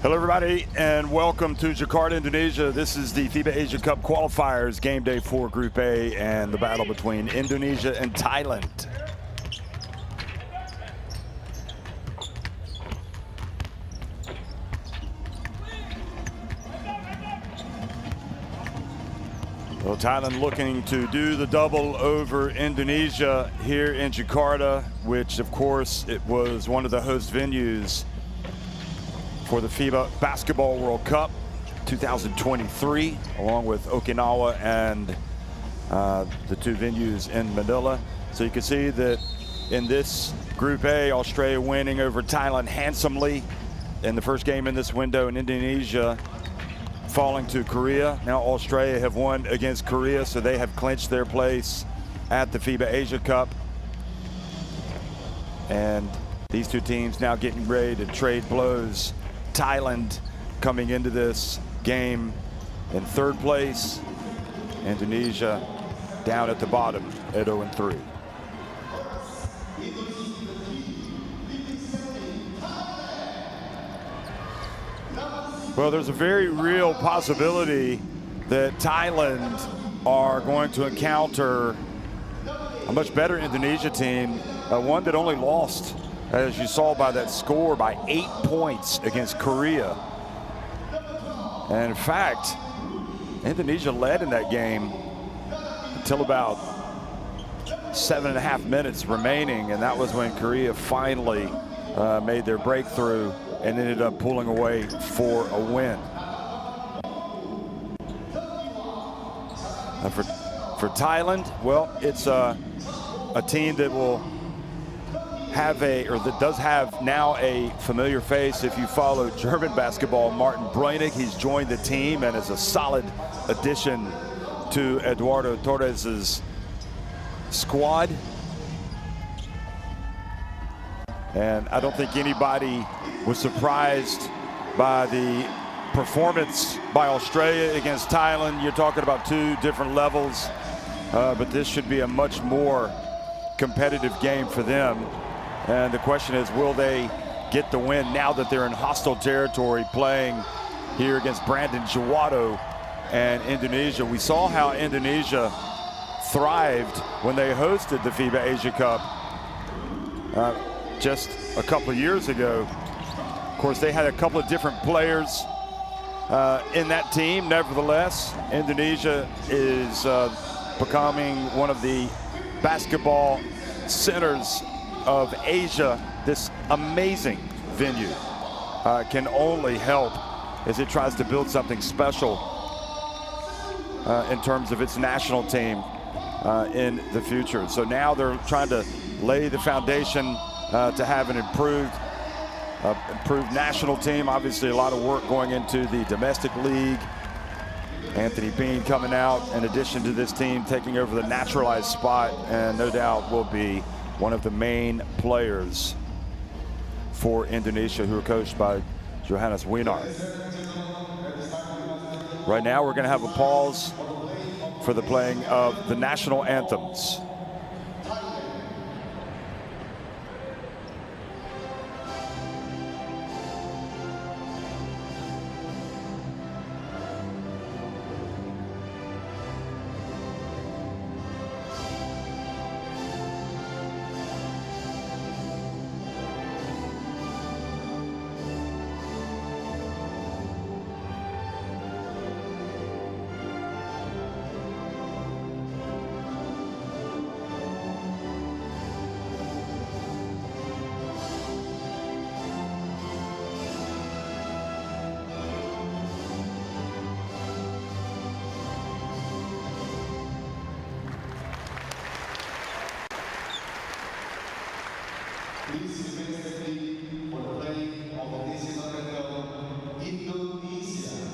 Hello everybody and welcome to Jakarta, Indonesia. This is the FIBA Asia Cup qualifiers, game day 4 Group A, and the battle between Indonesia and Thailand. Well, Thailand looking to do the double over Indonesia here in Jakarta, which of course it was one of the host venues for the FIBA Basketball World Cup 2023, along with Okinawa and the two venues in Manila. So you can see that in this Group A, Australia winning over Thailand handsomely in the first game in this window, and Indonesia falling to Korea. Now Australia have won against Korea, so they have clinched their place at the FIBA Asia Cup. And these two teams now getting ready to trade blows. Thailand coming into this game in third place. Indonesia down at the bottom at 0-3. Well, there's a very real possibility that Thailand are going to encounter a much better Indonesia team, one that only lost, as you saw by that score, by 8 points against Korea. And in fact, Indonesia led in that game until about 7.5 minutes remaining, and that was when Korea finally made their breakthrough and ended up pulling away for a win. For Thailand, well, it's a team that will have that does have now a familiar face. If you follow German basketball, Martin Breunig, he's joined the team and is a solid addition to Eduardo Torres's squad. And I don't think anybody was surprised by the performance by Australia against Thailand. You're talking about two different levels, but this should be a much more competitive game for them. And the question is, will they get the win now that they're in hostile territory playing here against Brandon Juwato and Indonesia? We saw how Indonesia thrived when they hosted the FIBA Asia Cup just a couple of years ago. Of course, they had a couple of different players in that team. Nevertheless, Indonesia is becoming one of the basketball centers of Asia. This amazing venue can only help as it tries to build something special in terms of its national team in the future. So now they're trying to lay the foundation to have an improved national team. Obviously, a lot of work going into the domestic league. Anthony Bean coming out, in addition to this team taking over the naturalized spot, and no doubt will be one of the main players for Indonesia, who are coached by Johannes Wienar. Right now, we're going to have a pause for the playing of the national anthems. Please remain standing for the playing of the national anthem, Indonesia.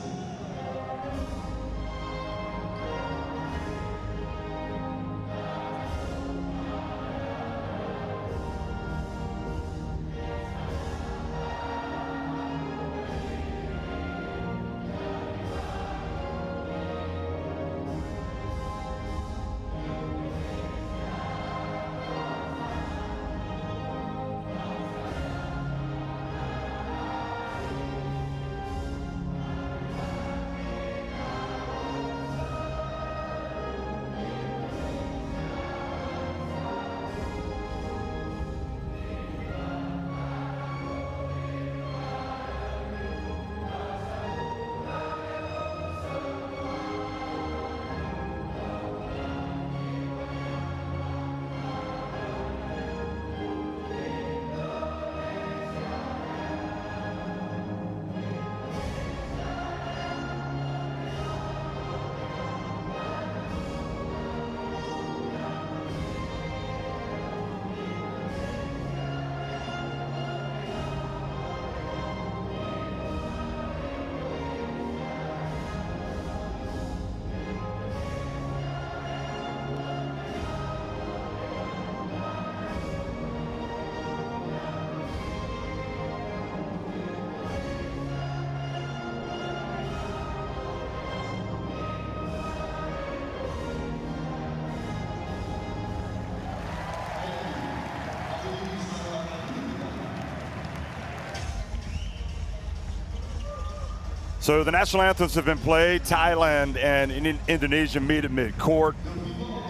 So the national anthems have been played. Thailand and Indonesia meet at mid-court,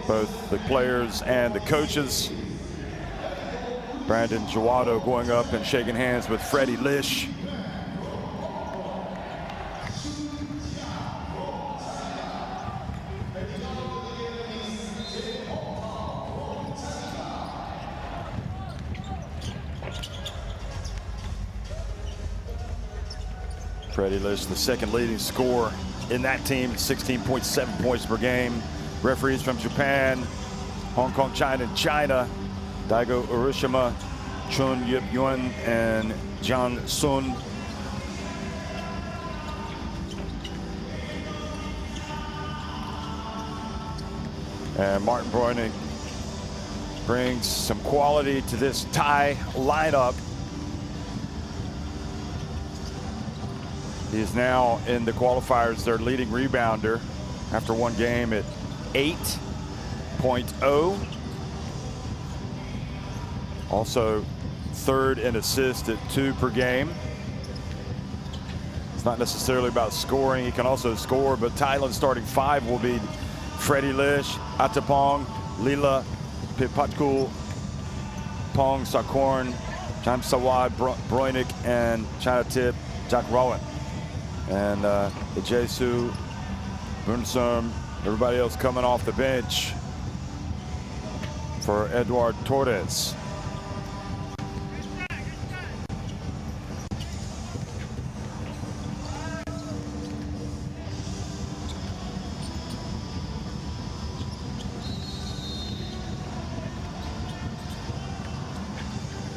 both the players and the coaches. Brandon Jawado going up and shaking hands with Freddie Lish. Freddie Lish, the second leading scorer in that team, 16.7 points per game. Referees from Japan, Hong Kong, China, and China. Daigo Urishima, Chun Yip Yun, and John Sun. And Martin Broining brings some quality to this Thai lineup. He is now in the qualifiers their leading rebounder after one game at 8.0. Also third in assists at 2 per game. It's not necessarily about scoring. He can also score, but Thailand's starting 5 will be Freddie Lish, Atapong, Lila Pipatkul, Pong Sakorn, Cham Sawad, Broinik, and Chanatip Jack Rowan. And Jesu, Bunsum, everybody else coming off the bench for Eduard Torres.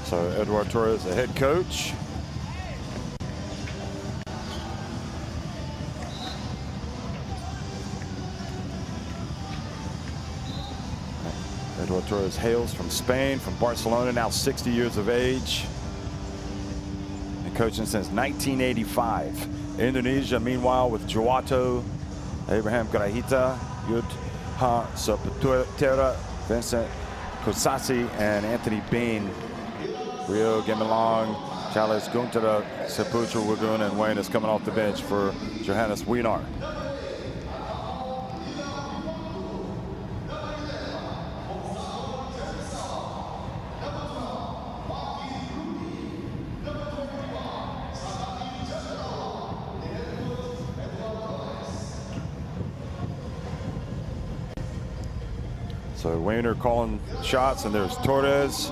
So Eduard Torres, the head coach. Eduard Torres hails from Spain, from Barcelona, now 60 years of age. And coaching since 1985. Indonesia, meanwhile, with Jawato, Abraham Grahita, Yudha Saputera, Vincent Kosasi, and Anthony Bean. Rio Gemilang, Charles Guntera, Seputra Wagun, and Wayne is coming off the bench for Johannes Wienar. So Wayner calling shots, and there's Torres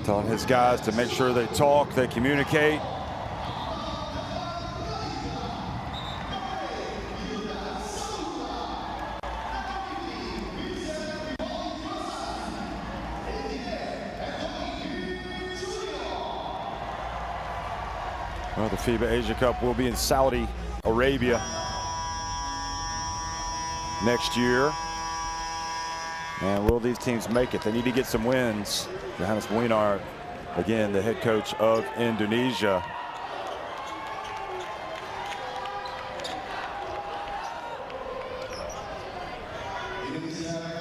telling his guys to make sure they talk, they communicate. Well, the FIBA Asia Cup will be in Saudi Arabia next year. And will these teams make it? They need to get some wins. Johannes Wienar, again, the head coach of Indonesia.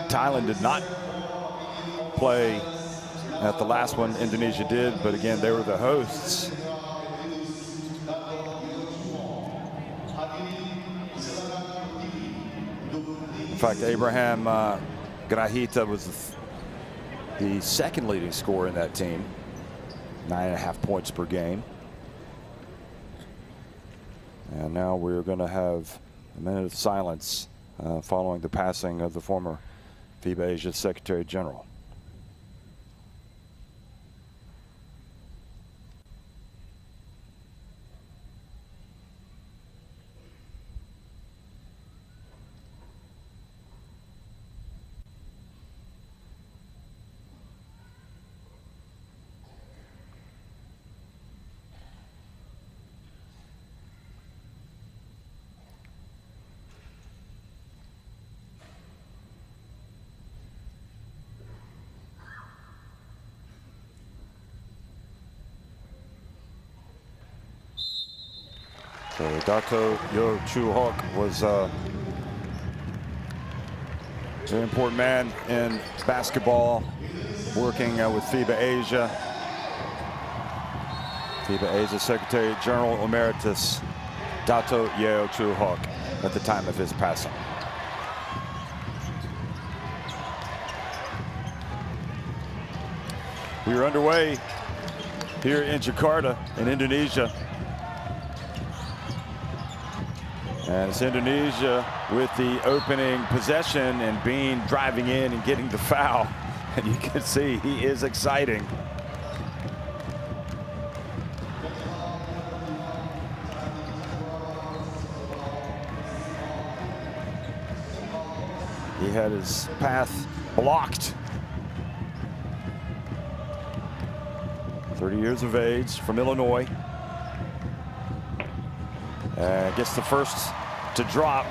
Thailand did not play at the last one. Indonesia did, but again, they were the hosts. In fact, Abraham Grahita was the second leading scorer in that team, 9.5 points per game. And now we're going to have a minute of silence following the passing of the former FIBA Asia Secretary General. So Dato Yo Chu Hok was a very important man in basketball, working with FIBA Asia. FIBA Asia Secretary General Emeritus Dato Yeo Chu Hock at the time of his passing. We are underway here in Jakarta in Indonesia. And it's Indonesia with the opening possession, and Bean driving in and getting the foul. And you can see he is exciting. He had his path blocked. 30 years of age, from Illinois. Gets the first to drop.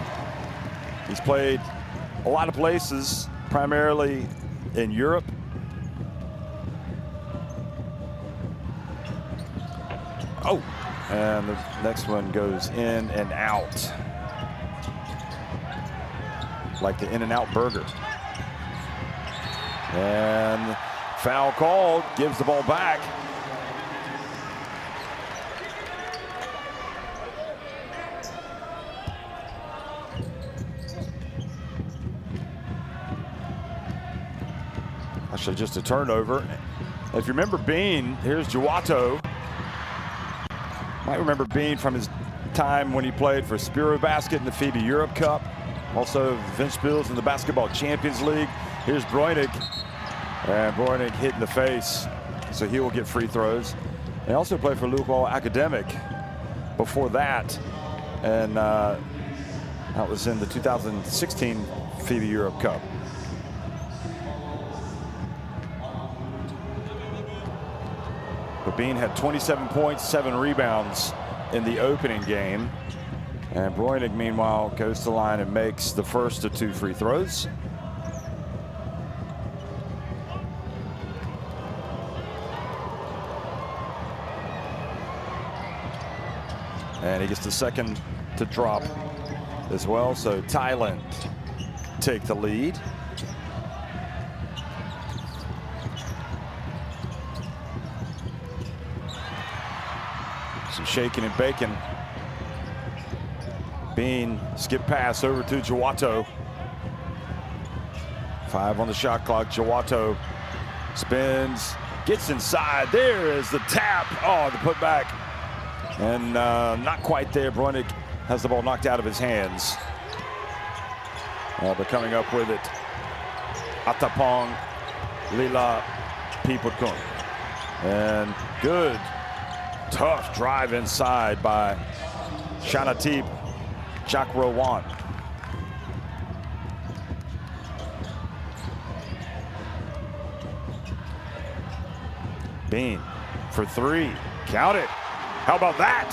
He's played a lot of places, primarily in Europe. Oh, and the next one goes in and out, like the In-N-Out burger. And foul called, gives the ball back. Actually, just a turnover. If you remember Bean, here's Juwato. Might remember Bean from his time when he played for Spiro Basket in the FIBA Europe Cup. Also, Ventspils in the Basketball Champions League. Here's Breunig. And Breunig hit in the face, so he will get free throws. He also played for Lukwal Academic before that. And that was in the 2016 FIBA Europe Cup. But Bean had 27 points, 7 rebounds in the opening game. And Breunig, meanwhile, goes to the line and makes the first of 2 free throws. And he gets the second to drop as well. So Thailand take the lead. Some shaking and baking. Bean, skip pass over to Juwato. 5 on the shot clock. Juwato spins, gets inside. There is the tap. Oh, the putback. And not quite there. Breunig has the ball knocked out of his hands. But coming up with it, Atapong Lila Piputkun. And good, tough drive inside by Shanatip Chakrawan. Bean for 3. Count it. How about that?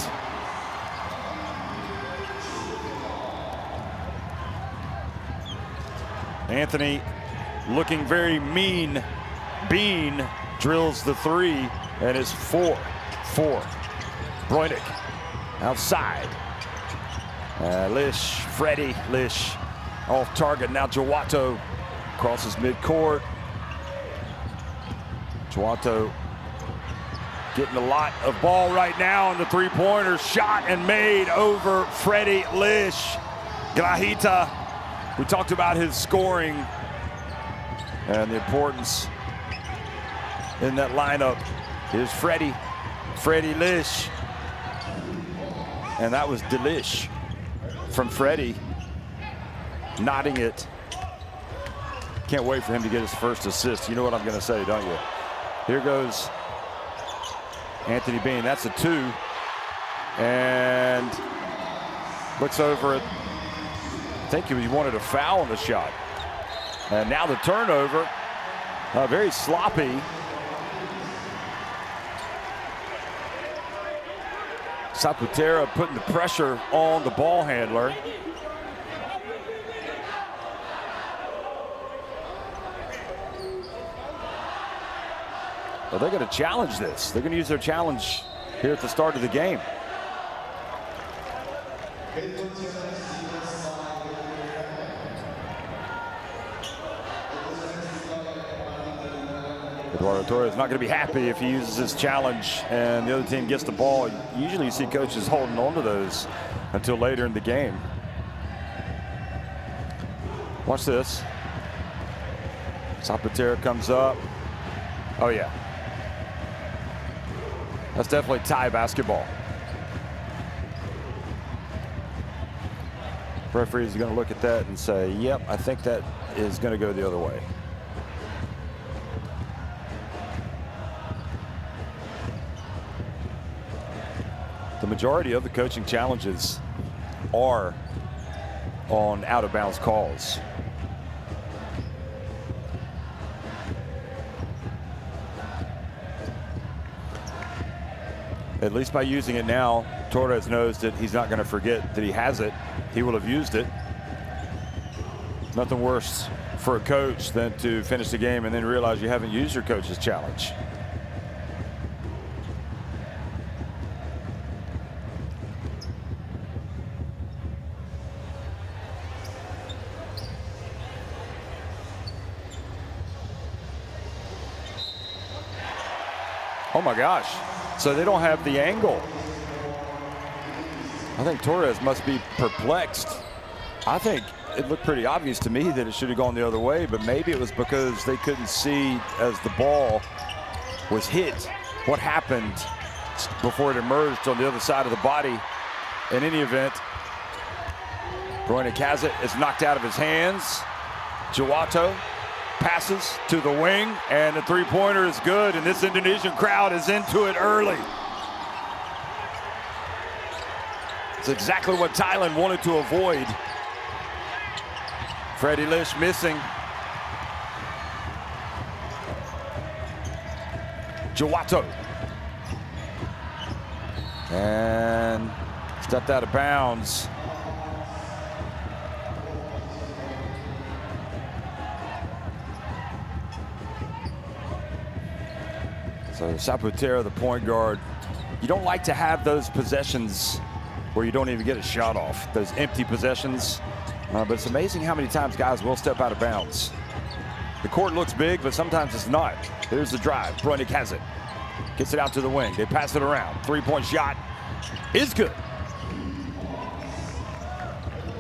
Anthony looking very mean. Bean drills the 3 and is 4-4. Breunig outside. Lish, Freddie Lish off target. Now Juwato crosses midcourt. Juwato getting a lot of ball right now, and the 3-pointer shot and made over Freddie Lish. Grahita, we talked about his scoring and the importance in that lineup. Here's Freddie Lish. And that was delish from Freddie, nodding it. Can't wait for him to get his first assist. You know what I'm gonna say, don't you? Here goes Anthony Bean. That's a 2. And looks over it. I think he wanted a foul on the shot. And now the turnover. Very sloppy. Saputera putting the pressure on the ball handler. Well, they're going to challenge this. They're going to use their challenge here at the start of the game. Eduardo Torres is not going to be happy if he uses his challenge and the other team gets the ball. Usually you see coaches holding on to those until later in the game. Watch this. Zapatero comes up. Oh yeah. That's definitely Thai basketball. Referees are going to look at that and say, yep, I think that is going to go the other way. The majority of the coaching challenges are on out-of-bounds calls. At least by using it now, Torres knows that he's not going to forget that he has it. He will have used it. Nothing worse for a coach than to finish the game and then realize you haven't used your coach's challenge. Oh my gosh. So they don't have the angle. I think Torres must be perplexed. I think it looked pretty obvious to me that it should have gone the other way, but maybe it was because they couldn't see as the ball was hit what happened before it emerged on the other side of the body. In any event, Bruyne Kazet is knocked out of his hands. Jawato passes to the wing, and the three-pointer is good, and this Indonesian crowd is into it early. It's exactly what Thailand wanted to avoid. Freddie Lish missing. Jawato. And stepped out of bounds. So Zapatero, the point guard, you don't like to have those possessions where you don't even get a shot off, those empty possessions. But it's amazing how many times guys will step out of bounds. The court looks big, but sometimes it's not. Here's the drive. Bruyne Kazet gets it out to the wing. They pass it around. Three-point shot is good.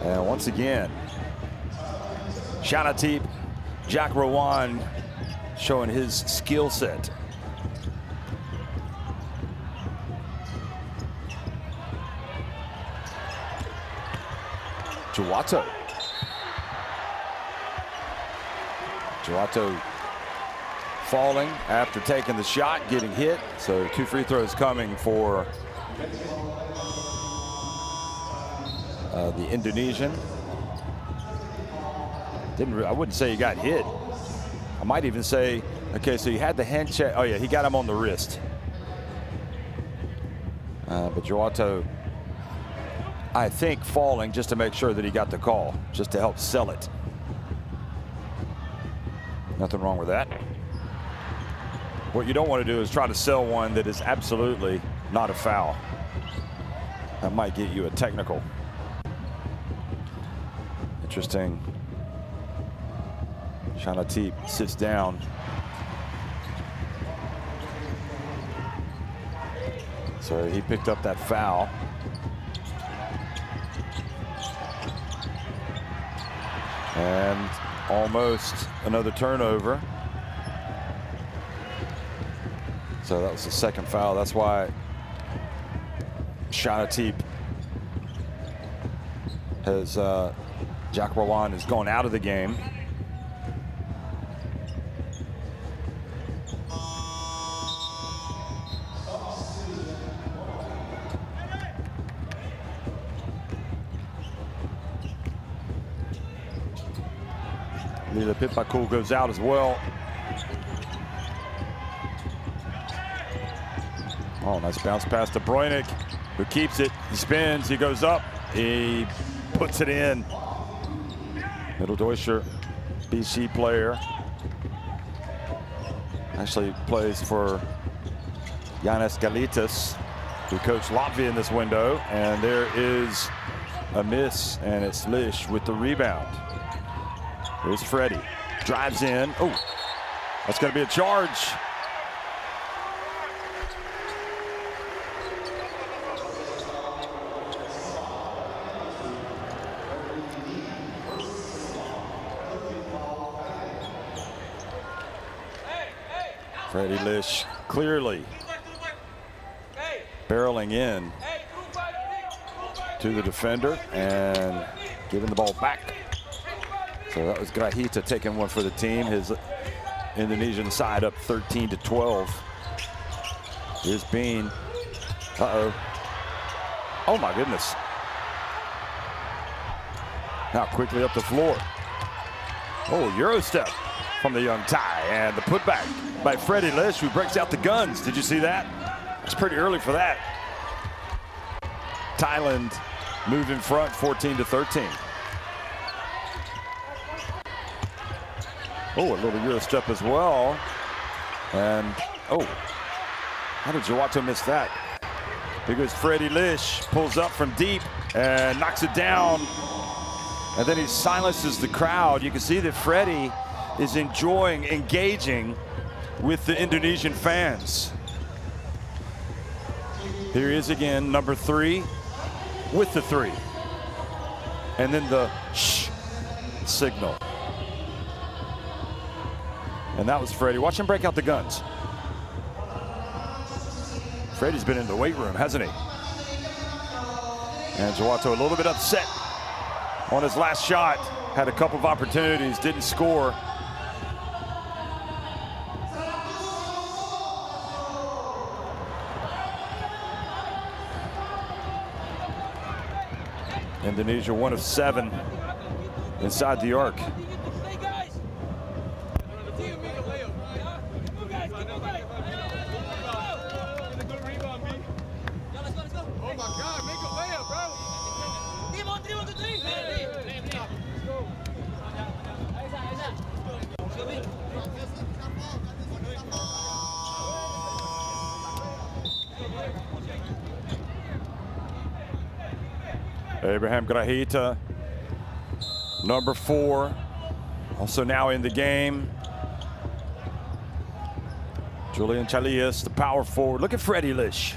And once again, Shanatip Jack Rowan showing his skill set. Jawato. Jawato falling after taking the shot, getting hit. So 2 free throws coming for the Indonesian. I wouldn't say he got hit. I might even say, okay, so he had the hand check. Oh yeah, he got him on the wrist. But Jawato, I think, falling just to make sure that he got the call, just to help sell it. Nothing wrong with that. What you don't want to do is try to sell one that is absolutely not a foul. That might get you a technical. Interesting. Shanatip sits down. So he picked up that foul. And almost another turnover. So that was the second foul. That's why Shanatip has, Jack Rowan has gone out of the game. Lila Pitbakul goes out as well. Oh, nice bounce pass to Bruyne, who keeps it. He spins, he goes up, he puts it in. Mitteldeutscher, BC player. Actually plays for Yanis Galitas, who coached Latvia in this window. And there is a miss, and it's Lish with the rebound. Here's Freddie, drives in. Oh, That's going to be a charge. Freddie Lish clearly barreling in to the defender and giving the ball back. So that was Grahita taking one for the team. His Indonesian side up 13-12. Here's Bean. Uh-oh. Oh my goodness. Now quickly up the floor. Oh, Euro step from the young Thai, and the putback by Freddie Lish, who breaks out the guns. Did you see that? It's pretty early for that. Thailand moved in front 14-13. Oh, a little Euro step as well. And, oh, how did Jawato miss that? Because Freddie Lish pulls up from deep and knocks it down. And then he silences the crowd. You can see that Freddie is enjoying engaging with the Indonesian fans. Here he is again, number 3 with the 3. And then the shh signal. And that was Freddie. Watch him break out the guns. Freddie's been in the weight room, hasn't he? And Jawato a little bit upset on his last shot. Had a couple of opportunities, didn't score. Indonesia 1 of 7 inside the arc. Abraham Grahita, number 4, also now in the game. Julian Chalias, the power forward. Look at Freddie Lish.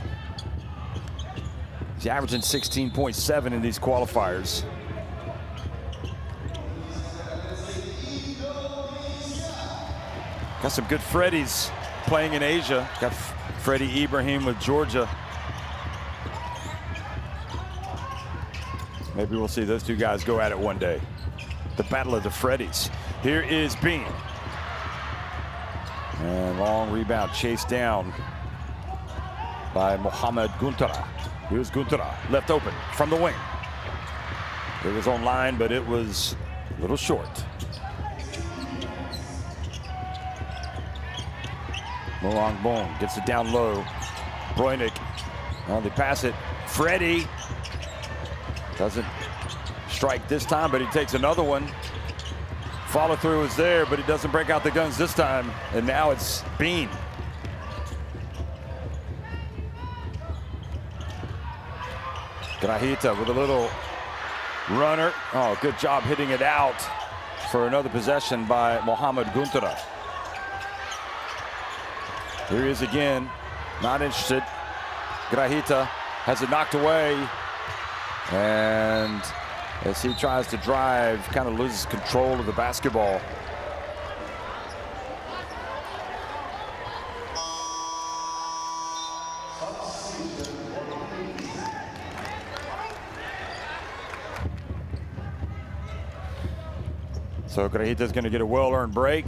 He's averaging 16.7 in these qualifiers. Got some good Freddies playing in Asia. Got Freddie Ibrahim with Georgia. Maybe we'll see those two guys go at it one day. The battle of the Freddies. Here is Bean. And long rebound chased down by Mohamed Guntara. Here's Guntara, left open from the wing. It was on line, but it was a little short. Morang Bong gets it down low. Breunig, well, they pass it. Freddie doesn't strike this time, but he takes another one. Follow through is there, but he doesn't break out the guns this time. And now it's Bean. Grahita with a little runner. Oh, good job hitting it out for another possession by Mohamed Guntara. Here he is again, not interested. Grahita has it knocked away. And as he tries to drive, kind of loses control of the basketball. So Grahita's going to get a well-earned break.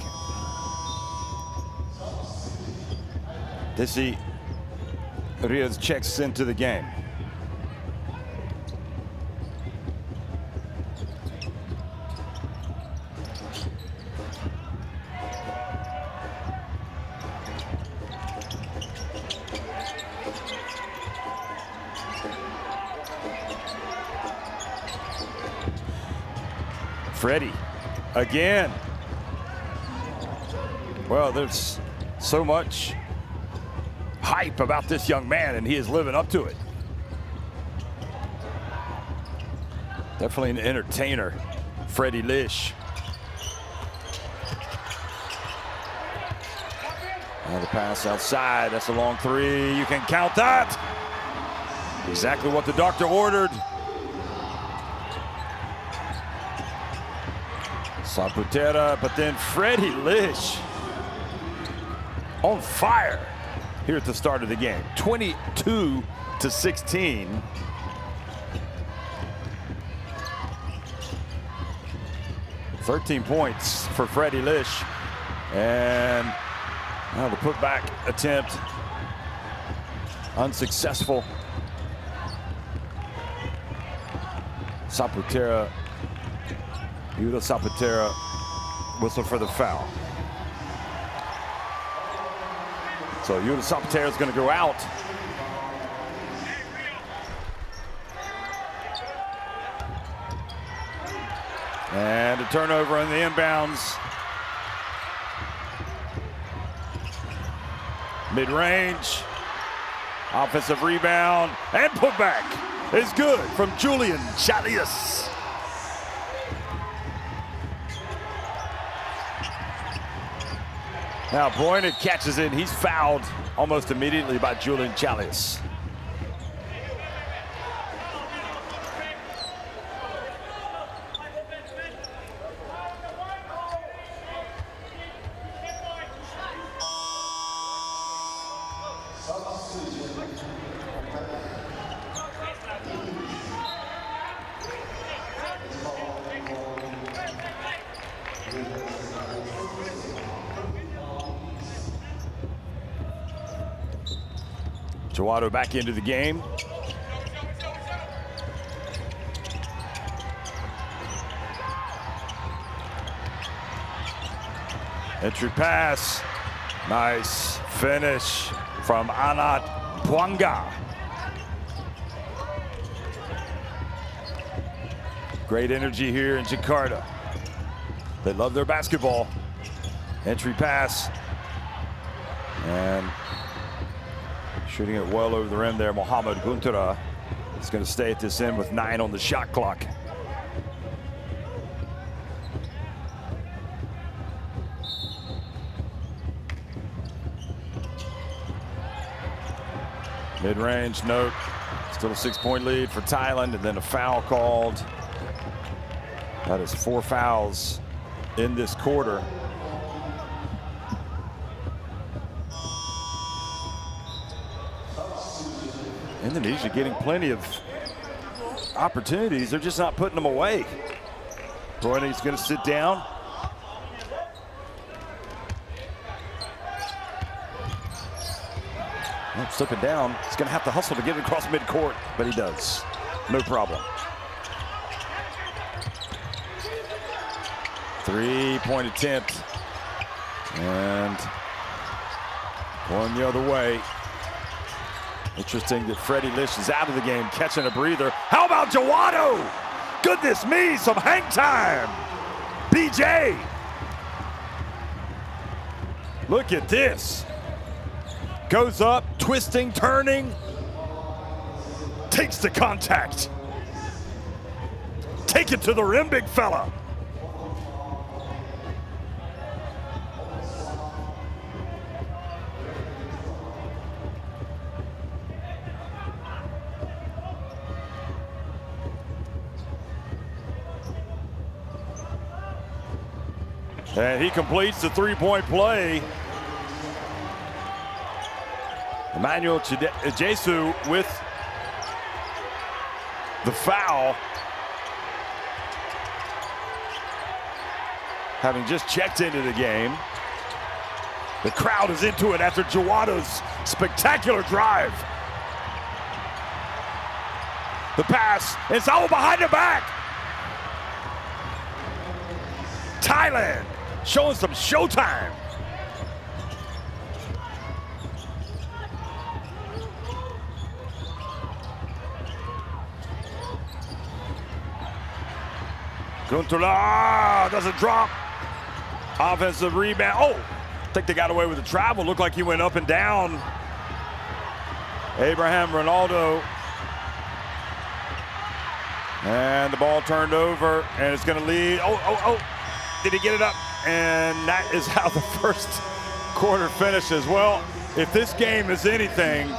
Desi Riaz checks into the game. Freddie again. Well, there's so much hype about this young man, and he is living up to it. Definitely an entertainer, Freddie Lish. Now the pass outside. That's a long three. You can count that. Exactly what the doctor ordered. Saputera, but then Freddie Lish on fire here at the start of the game. 22-16. "13 points for Freddie Lish. And now the putback attempt unsuccessful. Saputera, Yuta Saputera, whistle for the foul. So Yuta Saputera is going to go out. And a turnover on the inbounds. Mid-range, offensive rebound, and putback is good from Julian Chalias. Now Boyne catches it. He's fouled almost immediately by Julian Chalias. Jawado back into the game. Entry pass. Nice finish from Anat Pwanga. Great energy here in Jakarta. They love their basketball. Entry pass. And shooting it well over the rim there, Mohamed Guntara is going to stay at this end with 9 on the shot clock. Mid-range, note, still a 6-point lead for Thailand, and then a foul called. That is 4 fouls in this quarter. Indonesia getting plenty of opportunities. They're just not putting them away. Boyne's going to sit down. Slipping down. He's going to have to hustle to get it across midcourt, but he does. No problem. 3-point attempt. And going the other way. Interesting that Freddie Lish is out of the game, catching a breather. How about Jawado? Goodness me, some hang time. BJ. Look at this. Goes up, twisting, turning. Takes the contact. Take it to the rim, big fella. And he completes the 3-point play. Emmanuel Jesu with the foul. Having just checked into the game. The crowd is into it after Jawado's spectacular drive. The pass, it's all behind the back. Thailand showing some showtime. Guntula doesn't drop. Offensive rebound. Oh, I think they got away with the travel. Looked like he went up and down. Abraham Ronaldo. And the ball turned over, and it's going to lead. Oh. Did he get it up? And that is how the first quarter finishes. Well, if this game is anything,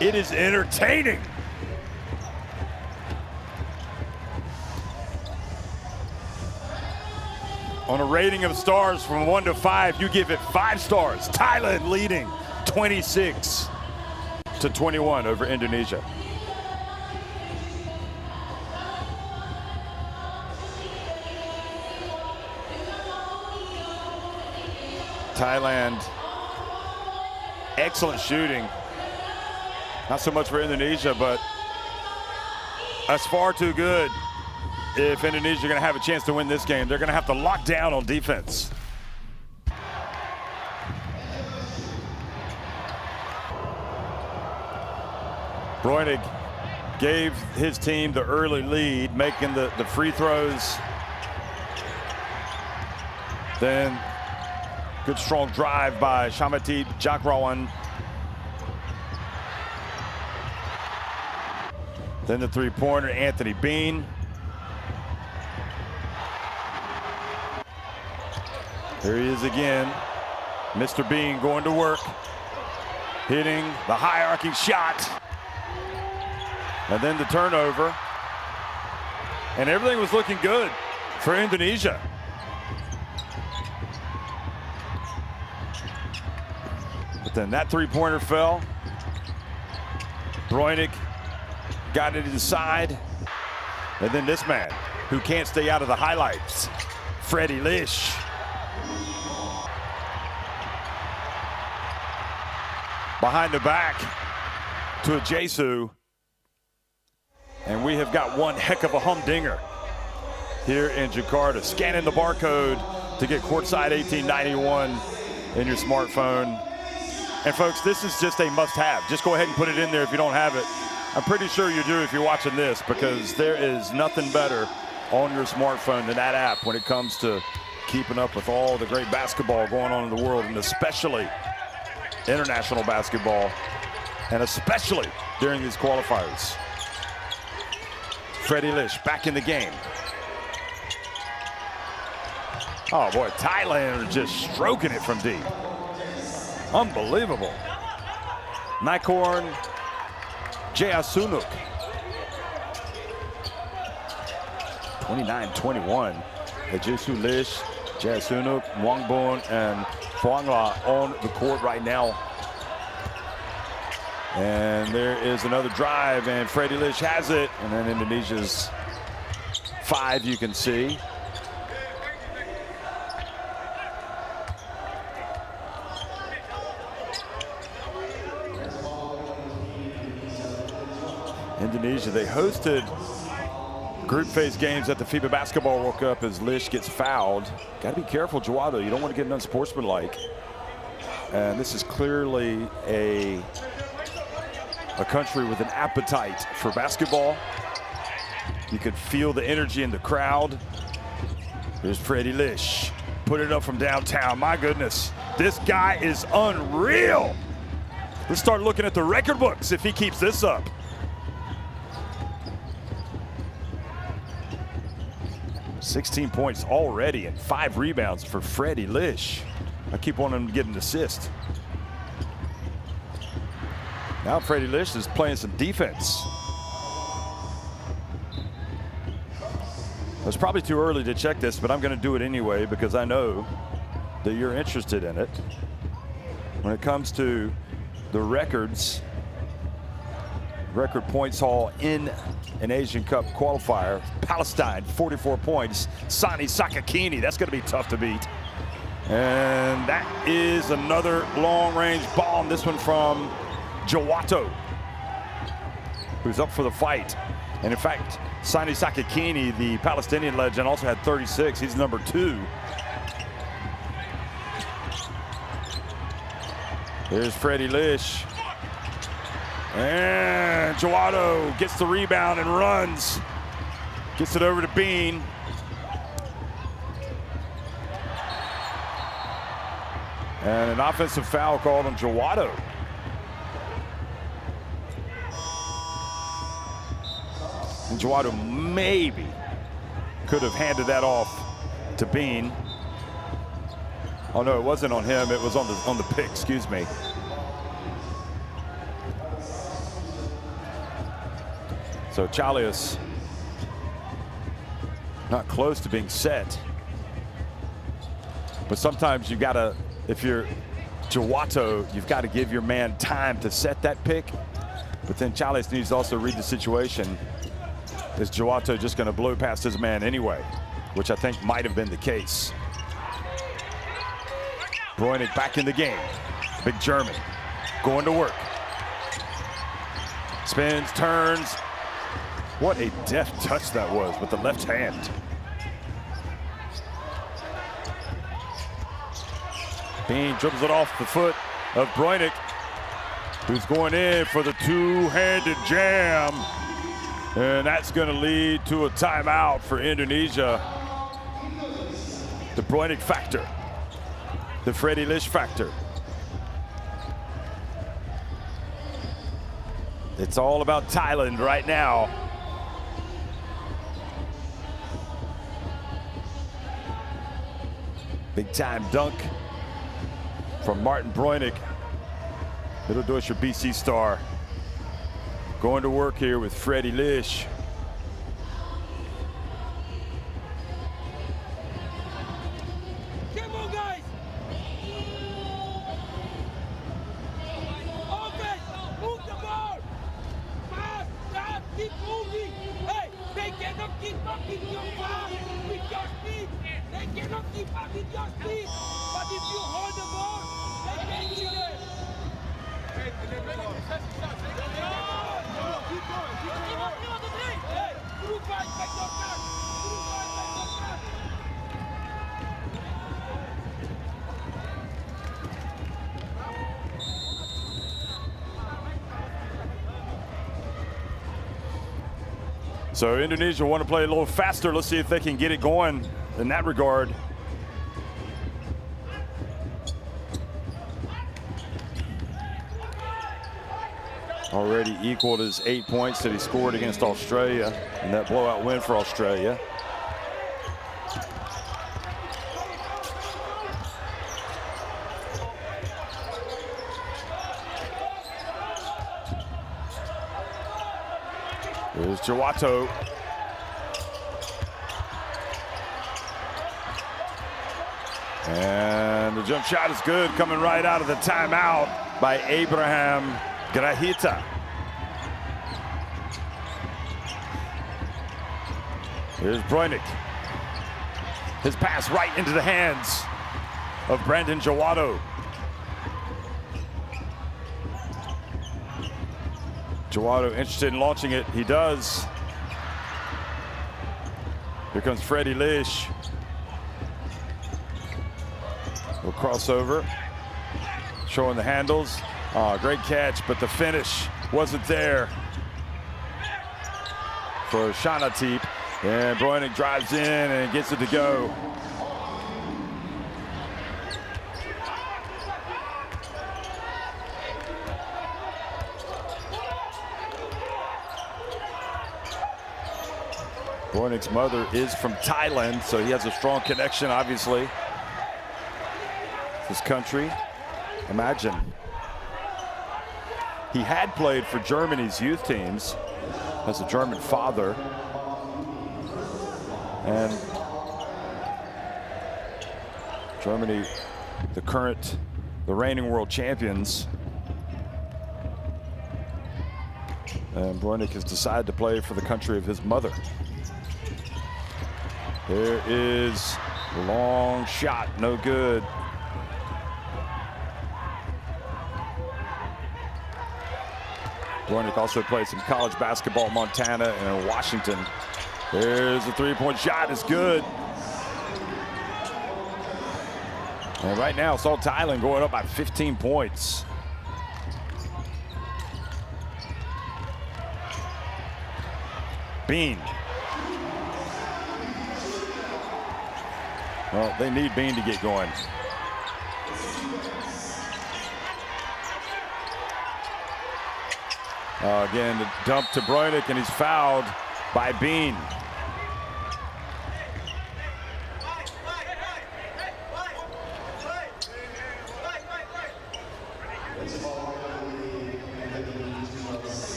it is entertaining. On a rating of stars from 1 to 5, you give it 5 stars. Thailand leading 26-21 over Indonesia. Thailand, excellent shooting. Not so much for Indonesia, but that's far too good. If Indonesia are going to have a chance to win this game, they're going to have to lock down on defense. Breunig gave his team the early lead, making the free throws. Then good strong drive by Shamati Jakrawan. Then the three-pointer, Anthony Bean. There he is again. Mr. Bean going to work. Hitting the high arcing shot. And then the turnover. And everything was looking good for Indonesia. But then that three-pointer fell. Breunig got it inside. And then this man, who can't stay out of the highlights, Freddie Lish. Behind the back to a Jesu. And we have got one heck of a humdinger here in Jakarta. Scanning the barcode to get courtside 1891 in your smartphone. And folks, this is just a must-have. Just go ahead and put it in there if you don't have it. I'm pretty sure you do if you're watching this, because there is nothing better on your smartphone than that app when it comes to keeping up with all the great basketball going on in the world, and especially international basketball, and especially during these qualifiers. Freddie Lish back in the game. Oh boy, Thailand are just stroking it from deep. Unbelievable. Nikorn Jayasunuk. 29-21. Jesu Lish, Jayasunuk, Wangbon, and Phuangla on the court right now. And there is another drive, and Freddie Lish has it. And then Indonesia's 5, you can see. Indonesia, they hosted group phase games at the FIBA Basketball World Cup as Lish gets fouled. Got to be careful, Jawado. You don't want to get unsportsmanlike. And this is clearly a country with an appetite for basketball. You could feel the energy in the crowd. Here's Freddie Lish. Put it up from downtown. My goodness, this guy is unreal. Let's start looking at the record books if he keeps this up. 16 points already and 5 rebounds for Freddie Lish. I keep wanting him to get an assist. Now Freddie Lish is playing some defense. It's probably too early to check this, but I'm going to do it anyway because I know that you're interested in it. When it comes to the records, record points haul in an Asian Cup qualifier, Palestine 44 points, Sani Sakakini, that's going to be tough to beat. And that is another long-range bomb, this one from Jawato, who's up for the fight. And in fact, Sani Sakakini, the Palestinian legend, also had 36. He's number 2. There's Freddie Lish. And Jawado gets the rebound and runs. Gets it over to Bean. And an offensive foul called on Jawado. And Jawado maybe could have handed that off to Bean. Oh no, it wasn't on him. It was on the pick. Excuse me. So Chalias not close to being set. But sometimes you gotta, if you're Jawato, you've got to give your man time to set that pick. But then Chalias needs to also read the situation. Is Jawato just going to blow past his man anyway? Which I think might have been the case. Bräunig back in the game. Big German going to work. Spins, turns. What a deft touch that was with the left hand. Bean dribbles it off the foot of Bräunig, who's going in for the two-handed jam. And that's going to lead to a timeout for Indonesia. The Bräunig factor, the Freddie Lish factor. It's all about Thailand right now. Big time dunk from Martin Bräunig, Mitteldeutscher BC star. Going to work here with Freddie Lish. Come on, guys! Offense, move the ball! Pass, pass, keep moving! Hey, they cannot keep up with your pass, with your speed! They cannot keep up with your speed! But if you hold the ball, they can kill it! So Indonesia want to play a little faster. Let's see if they can get it going in that regard. Already equaled his 8 points that he scored against Australia in that blowout win for Australia. Here's Jawato. And the jump shot is good, coming right out of the timeout by Abraham Grahita. Here's Bräunig. His pass right into the hands of Brandon Jawato. Jawato interested in launching it. He does. Here comes Freddie Lish. We'll crossover. Showing the handles. Oh, great catch, but the finish wasn't there for Shanatip. And Bräunig drives in and gets it to go. Bräunig's mother is from Thailand, so he has a strong connection, obviously. His country. Imagine. He had played for Germany's youth teams, has a German father. And Germany, the reigning world champions. And Bräunig has decided to play for the country of his mother. There is a long shot, no good. Bräunig also played some college basketball in Montana and in Washington. There's a three-point shot, it's good. And right now, it's all Thailand going up by 15 points. Bean. Well, they need Bean to get going. Again, the dump to Bräunig, and he's fouled by Bean.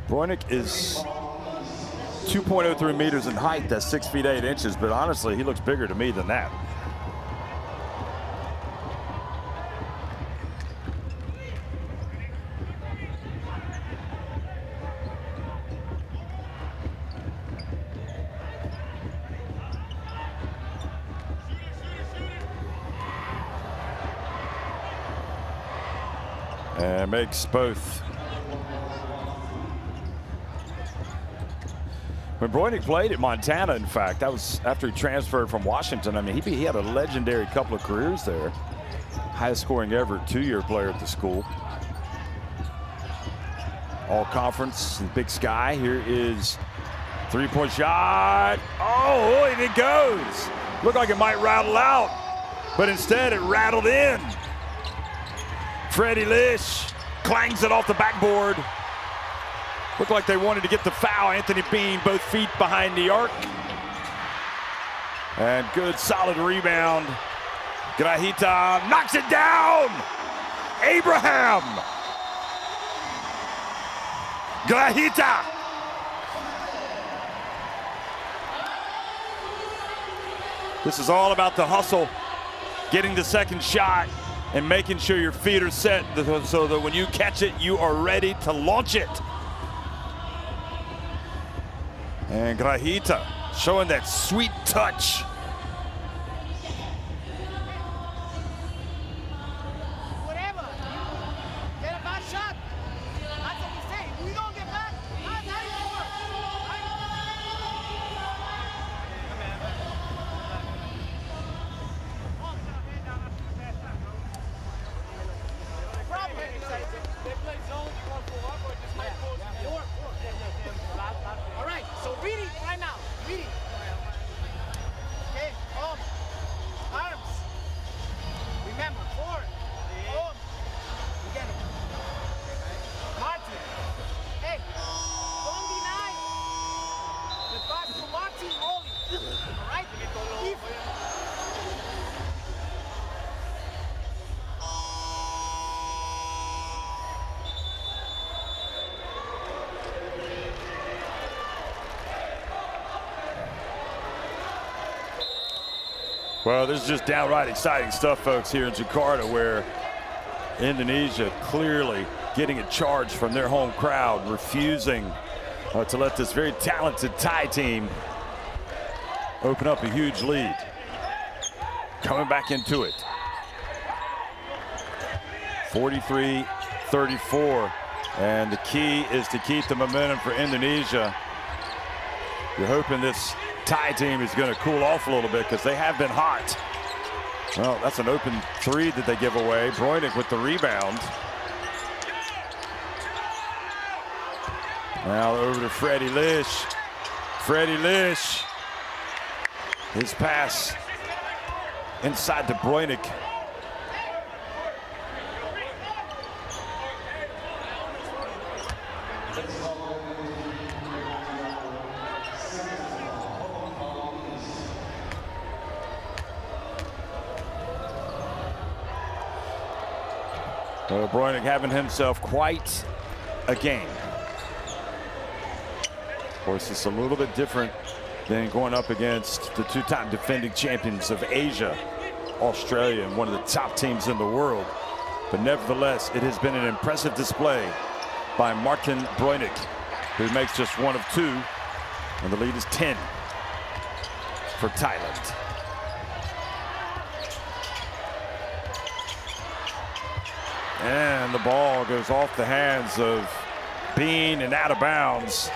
Bräunig is 2.03 meters in height. That's 6 feet 8 inches, but honestly, he looks bigger to me than that. And makes both. When Bräunig played at Montana, in fact, that was after he transferred from Washington. I mean, he had a legendary couple of careers there. Highest scoring ever 2-year player at the school. All conference in Big Sky. Here is 3-point shot. Oh, and it goes. Looked like it might rattle out, but instead it rattled in. Freddie Lish clangs it off the backboard. Looked like they wanted to get the foul. Anthony Bean, both feet behind the arc. And good, solid rebound. Grahita knocks it down. Abraham. Grahita. This is all about the hustle, getting the second shot, and making sure your feet are set so that when you catch it, you are ready to launch it. And Grahita showing that sweet touch. Whatever. Get a bad shot. That's what we say. We don't get back. They play zone, you want to pull up or just like four? All right, so read it right now. Read it. Okay, arms. Remember, 4. You get it. Martin. Hey, don't deny. The pass to Martin only. All right? Well, this is just downright exciting stuff, folks, here in Jakarta, where Indonesia clearly getting a charge from their home crowd, refusing to let this very talented Thai team open up a huge lead. Coming back into it. 43-34, and the key is to keep the momentum for Indonesia. You're hoping this Thai team is going to cool off a little bit because they have been hot. Well, that's an open 3 that they give away. Bräunig with the rebound. Now over to Freddie Lish. Freddie Lish. His pass inside to Bräunig. Bräunig having himself quite a game. Of course, it's a little bit different than going up against the 2-time defending champions of Asia, Australia, and one of the top teams in the world. But nevertheless, it has been an impressive display by Martin Bräunig, who makes just 1 of 2, and the lead is 10 for Thailand. And the ball goes off the hands of Bean and out of bounds.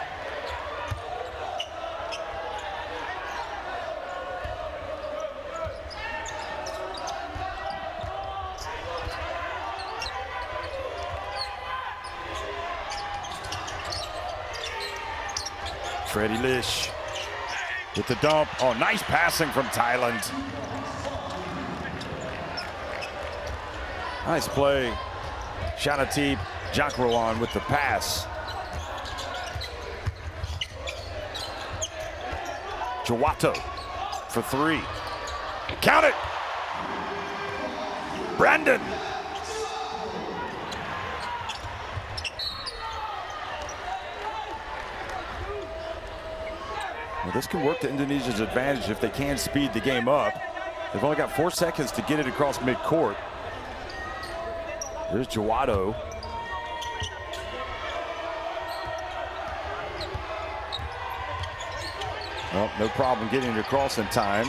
Freddie Lish with the dump. Oh, nice passing from Thailand. Nice play. Shanatip Jakrawan with the pass. Jawato for 3. Count it! Brandon! this can work to Indonesia's advantage if they can speed the game up. They've only got 4 seconds to get it across midcourt. There's Jawado. Well, no problem getting it across in time.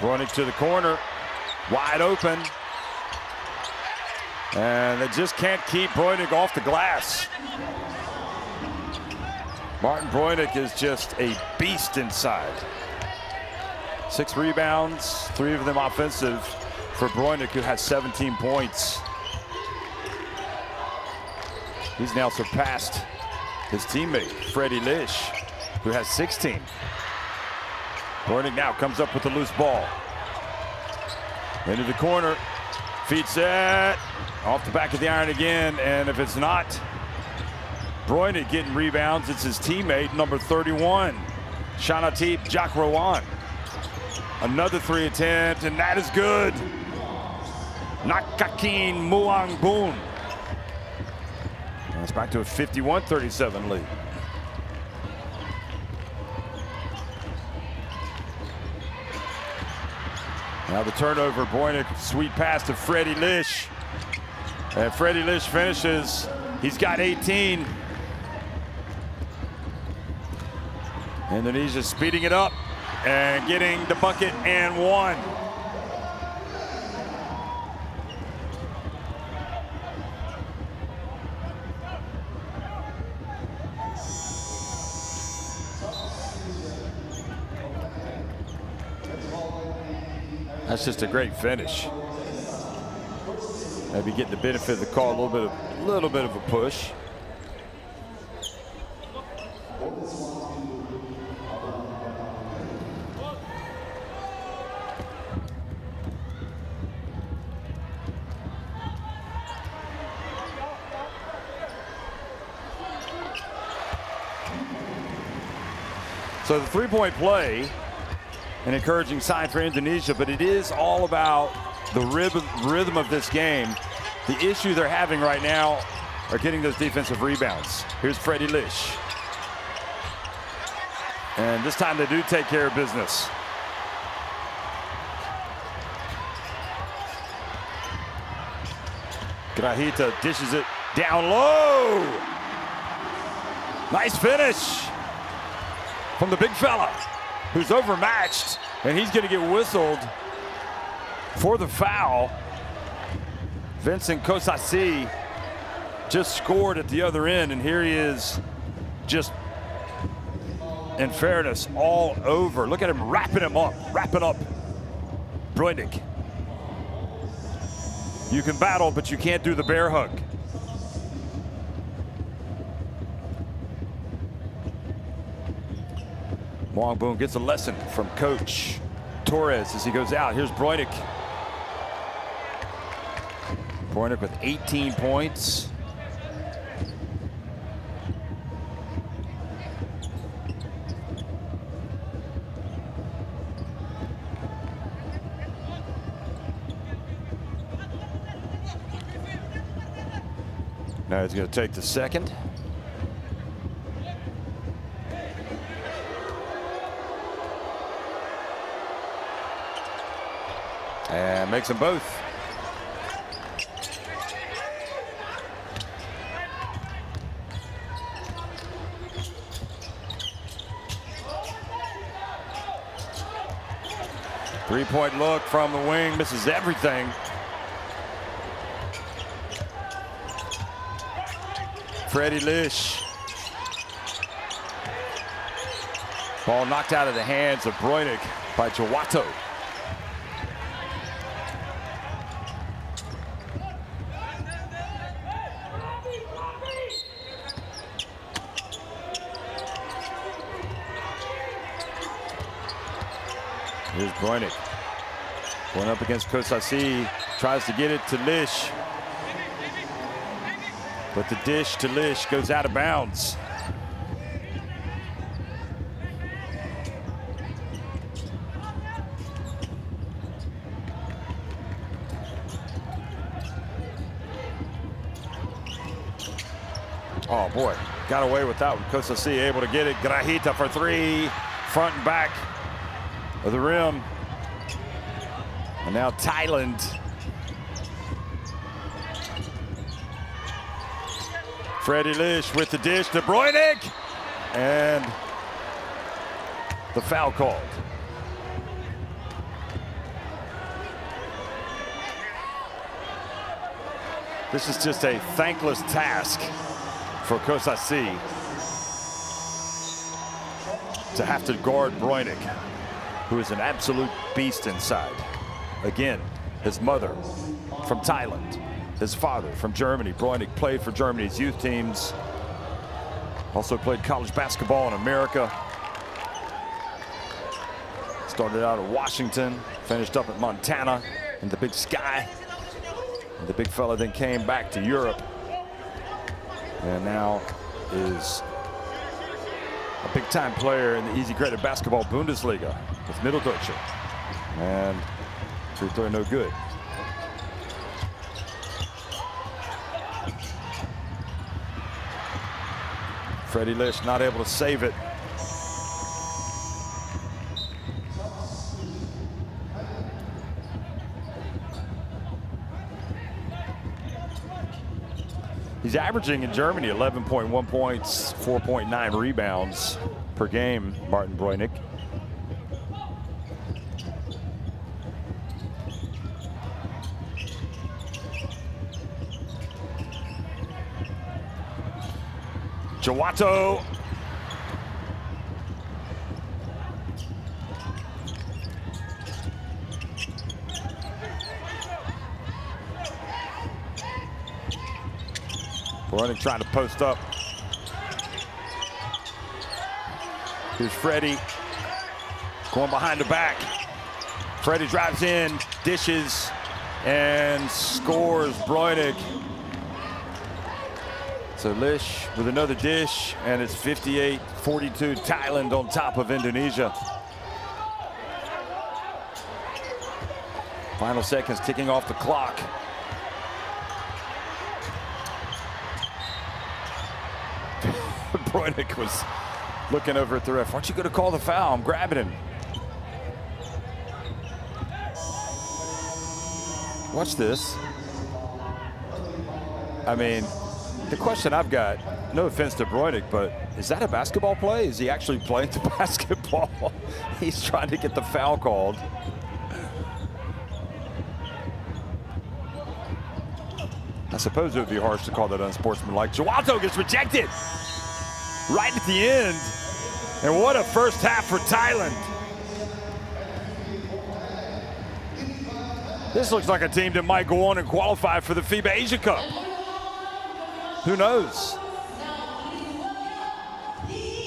Running to the corner, wide open. And they just can't keep Breunig off the glass. Martin Breunig is just a beast inside. 6 rebounds, 3 of them offensive for Breunig, who has 17 points. He's now surpassed his teammate, Freddie Lish, who has 16. Breunig now comes up with the loose ball. Into the corner, feed set, off the back of the iron again, and if it's not Breunig getting rebounds, it's his teammate, number 31, Shanatip Jakrawan. Another 3 attempt, and that is good. Nakakin Muangboon. And it's back to a 51-37 lead. Now the turnover, Breunig, sweet pass to Freddie Lish. And Freddie Lish finishes. He's got 18. Indonesia speeding it up and getting the bucket and 1. That's just a great finish. Maybe getting the benefit of the call, a little bit of a push. So the three-point play, an encouraging sign for Indonesia, but it is all about the rhythm of this game. The issue they're having right now are getting those defensive rebounds. Here's Freddie Lish. And this time they do take care of business. Grahita dishes it down low. Nice finish from the big fella, who's overmatched, and he's going to get whistled for the foul. Vincent Kosasi just scored at the other end, and here he is, just in fairness, all over. Look at him wrapping up Breunig. You can battle, but you can't do the bear hug. Muangboon gets a lesson from Coach Torres as he goes out. Here's Breunig. Breunig with 18 points. Now he's going to take the second. And makes them both. Three-point look from the wing, misses everything. Freddie Lish. Ball knocked out of the hands of Breunig by Jawato. Here's Breunig going up against Kosasi, tries to get it to Lish, but the dish to Lish goes out of bounds. Oh boy, got away with that one. Costa C able to get it. Grajita for three, front and back of the rim. And now Thailand. Freddie Lish with the dish to Breunig, and the foul called. This is just a thankless task for Costa C to have to guard Breunig, who is an absolute beast inside. Again, his mother from Thailand, his father from Germany. Breunig played for Germany's youth teams. Also played college basketball in America. Started out at Washington, finished up at Montana in the Big Sky. And the big fella then came back to Europe, and now is a big-time player in the easy credit basketball Bundesliga with Mitteldeutsche. And free throw no good. Freddie Lish not able to save it. He's averaging in Germany 11.1 points, 4.9 rebounds per game, Martin Breunig. Jawato. Breunig trying to post up. Here's Freddie going behind the back. Freddie drives in, dishes, and scores. Breunig. So Lish with another dish, and it's 58-42. Thailand on top of Indonesia. Final seconds ticking off the clock. Breunig was looking over at the ref. Aren't you going to call the foul? I'm grabbing him. Watch this. I mean, the question I've got, no offense to Breunig, but is that a basketball play? Is he actually playing the basketball? He's trying to get the foul called. I suppose it would be harsh to call that unsportsmanlike. Jawato gets rejected right at the end. And what a first half for Thailand. This looks like a team that might go on and qualify for the FIBA Asia Cup. Who knows?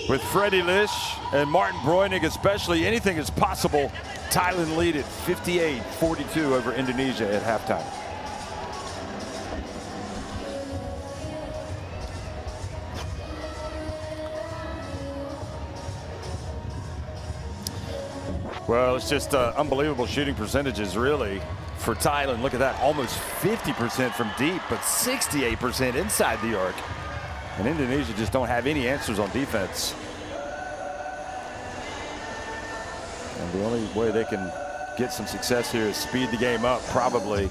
With Freddie Lish and Martin Breunig especially, anything is possible. Thailand lead at 58-42 over Indonesia at halftime. Well, it's just unbelievable shooting percentages, really, for Thailand. Look at that, almost 50% from deep, but 68% inside the arc. And Indonesia just don't have any answers on defense. And the only way they can get some success here is speed the game up, probably.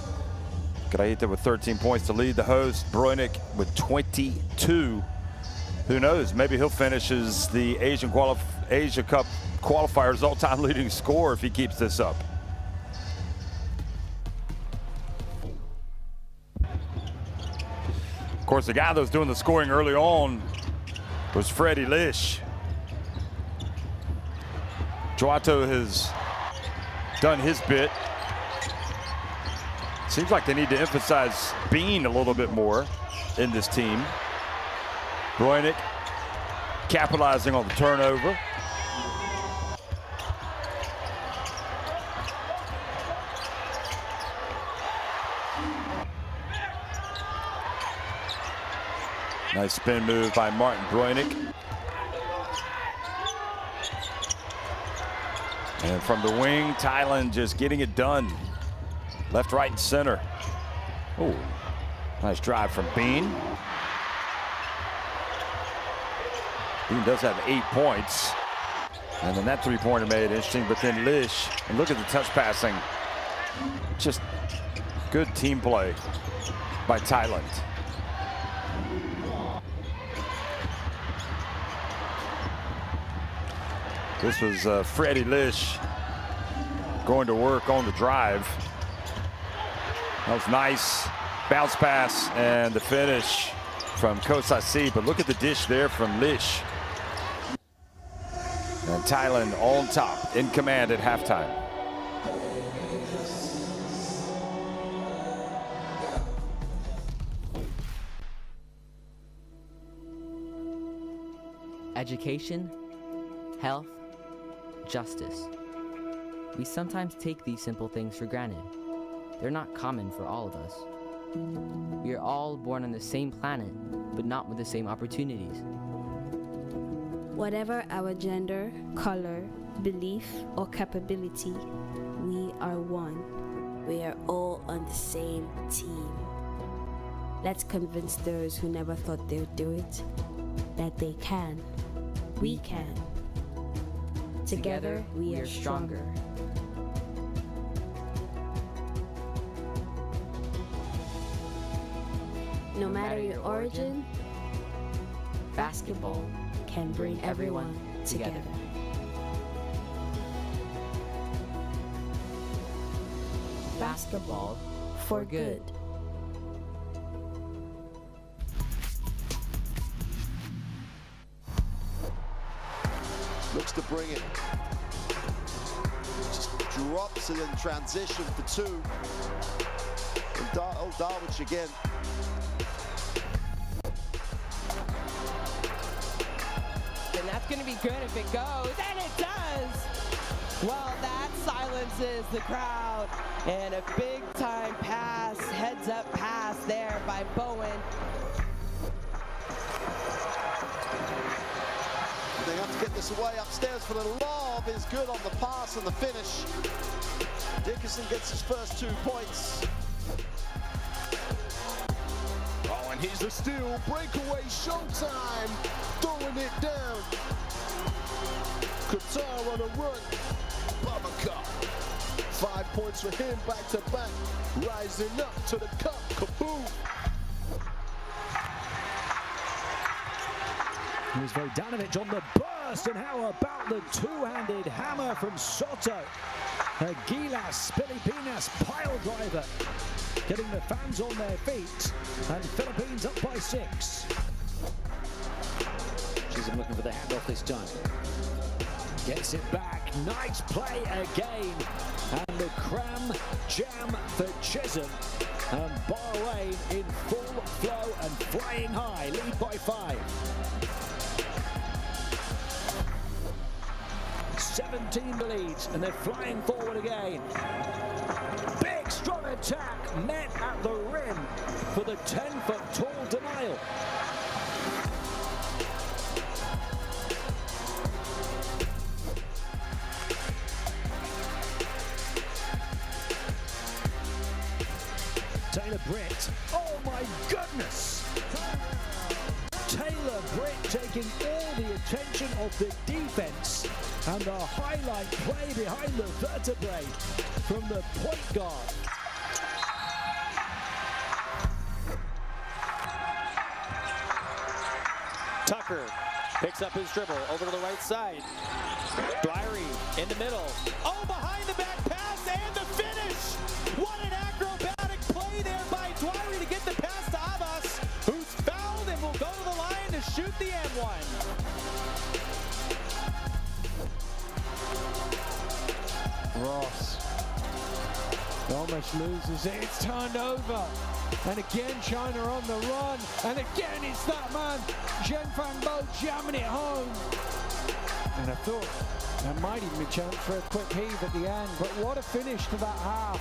Grajita with 13 points to lead the host. Breunig with 22. Who knows? Maybe he'll finish as the Asia Cup Qualifiers all-time leading scorer if he keeps this up. Of course, the guy that was doing the scoring early on was Freddie Lish. Jawato has done his bit. Seems like they need to emphasize Bean a little bit more in this team. Breunig capitalizing on the turnover. Nice spin move by Martin Breunig. And from the wing, Thailand just getting it done. Left, right, and center. Oh, nice drive from Bean. He does have 8 points. And then that three-pointer made it interesting, but then Lish, and look at the touch passing. Just good team play by Thailand. This was Freddie Lish going to work on the drive. That was nice. Bounce pass and the finish from Kosasi, but look at the dish there from Lish. And Thailand on top, in command at halftime. Education, health, justice. We sometimes take these simple things for granted. They're not common for all of us. We are all born on the same planet, but not with the same opportunities. Whatever our gender, color, belief, or capability, we are one. We are all on the same team. Let's convince those who never thought they would do it that they can. We can. Together, we are stronger. No matter your origin, basketball can bring everyone together. Basketball for good. Looks to bring it. Just drops it in transition for two. And Darwich again. And that's going to be good if it goes, and it does! Well, that silences the crowd, and a big-time pass, heads-up pass there by Bowen. They have to get this away upstairs for the lob. Is good on the pass and the finish. Dickerson gets his first 2 points. Oh, and here's the steal. Breakaway showtime. Throwing it down. Qatar on a run. Babaka. 5 points for him back to back. Rising up to the cup. Kaboom. Here's Vodanovic on the burst, and how about the two-handed hammer from Soto? A Gilas Pilipinas pile driver, getting the fans on their feet, and Philippines up by 6. Chisholm looking for the handoff this time. Gets it back, nice play again, and the cram jam for Chisholm. And Bahrain in full flow and flying high, lead by 5. 17 the leads, and they're flying forward again. Big strong attack met at the rim for the 10-foot tall denial. Taylor Britt, oh my goodness! Taylor Britt taking all the attention of the defense, and a highlight play behind the vertebrae from the point guard. Tucker picks up his dribble over to the right side. Dwyer in the middle. Oh, behind the back pass and the finish! What an acrobatic play there by Dwyer to get the pass to Abbas, who's fouled and will go to the line to shoot the M1. Ross almost loses it. It's turned over. And again, China on the run. And again, it's that man, Zhenfang Bo, jamming it home. And I thought there might even be a chance for a quick heave at the end. But what a finish to that half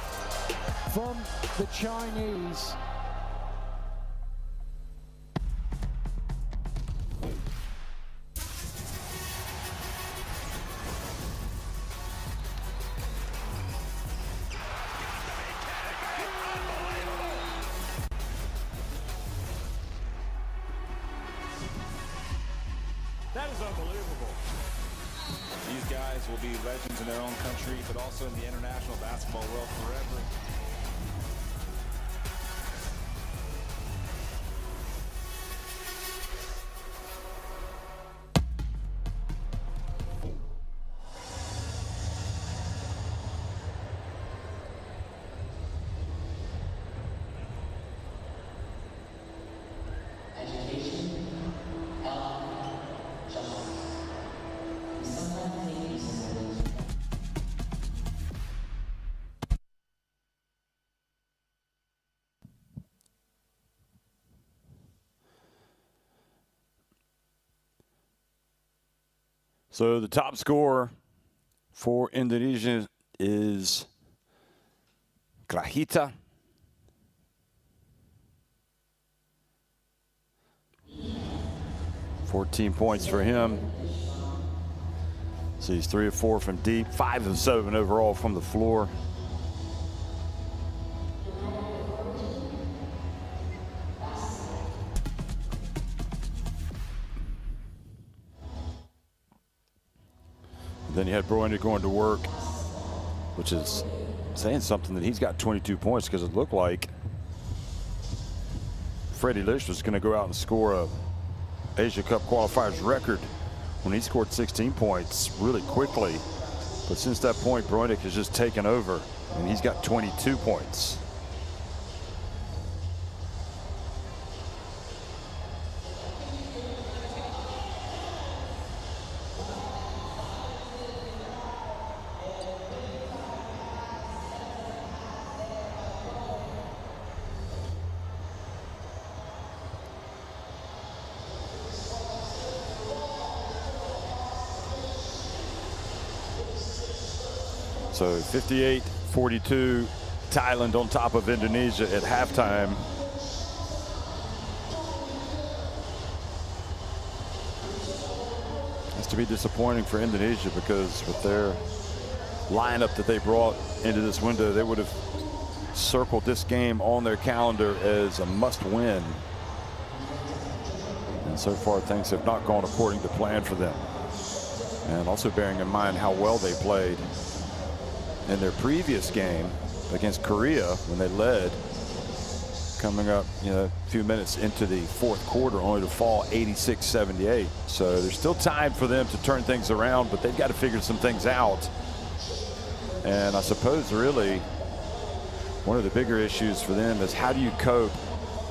from the Chinese. That is unbelievable. These guys will be legends in their own country, but also in the international basketball world forever. So the top scorer for Indonesia is Grahita. $14 points for him. So he's 3 of 4 from deep, 5 of 7 overall from the floor. Then you had Broinig going to work, which is saying something that he's got 22 points, because it looked like Freddie Lish was going to go out and score a Asia Cup qualifiers record when he scored 16 points really quickly. But since that point, Broinig has just taken over, and he's got 22 points. So 58-42, Thailand on top of Indonesia at halftime. It's to be disappointing for Indonesia, because with their lineup that they brought into this window, they would have circled this game on their calendar as a must-win. And so far, things have not gone according to plan for them. And also bearing in mind how well they played in their previous game against Korea, when they led, coming up, a few minutes into the fourth quarter, only to fall 86-78. So there's still time for them to turn things around, but they've got to figure some things out. And I suppose really one of the bigger issues for them is, how do you cope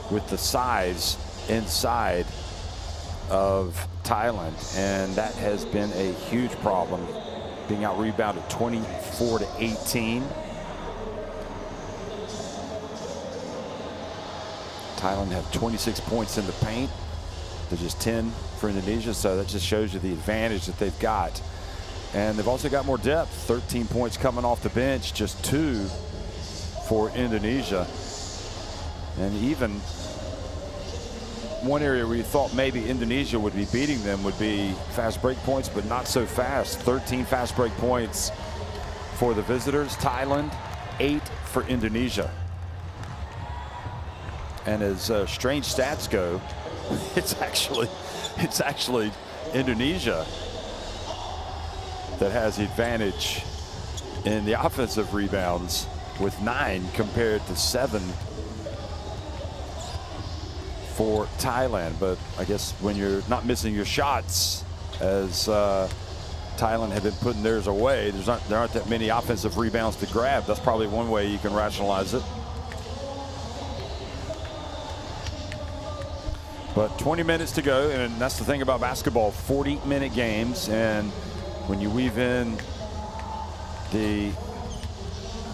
with the size inside of Thailand? And that has been a huge problem, being out rebounded 24-18. Thailand have 26 points in the paint. They're just 10 for Indonesia, so that just shows you the advantage that they've got. And they've also got more depth. 13 points coming off the bench, just 2 for Indonesia. And even one area where you thought maybe Indonesia would be beating them would be fast break points, but not so fast. 13 fast break points for the visitors. Thailand, 8 for Indonesia. And as strange stats go, it's actually Indonesia that has the advantage in the offensive rebounds, with 9 compared to 7 for Thailand. But I guess when you're not missing your shots, as Thailand have been putting theirs away, there aren't that many offensive rebounds to grab. That's probably one way you can rationalize it. But 20 minutes to go, and that's the thing about basketball, 40-minute games. And when you weave in the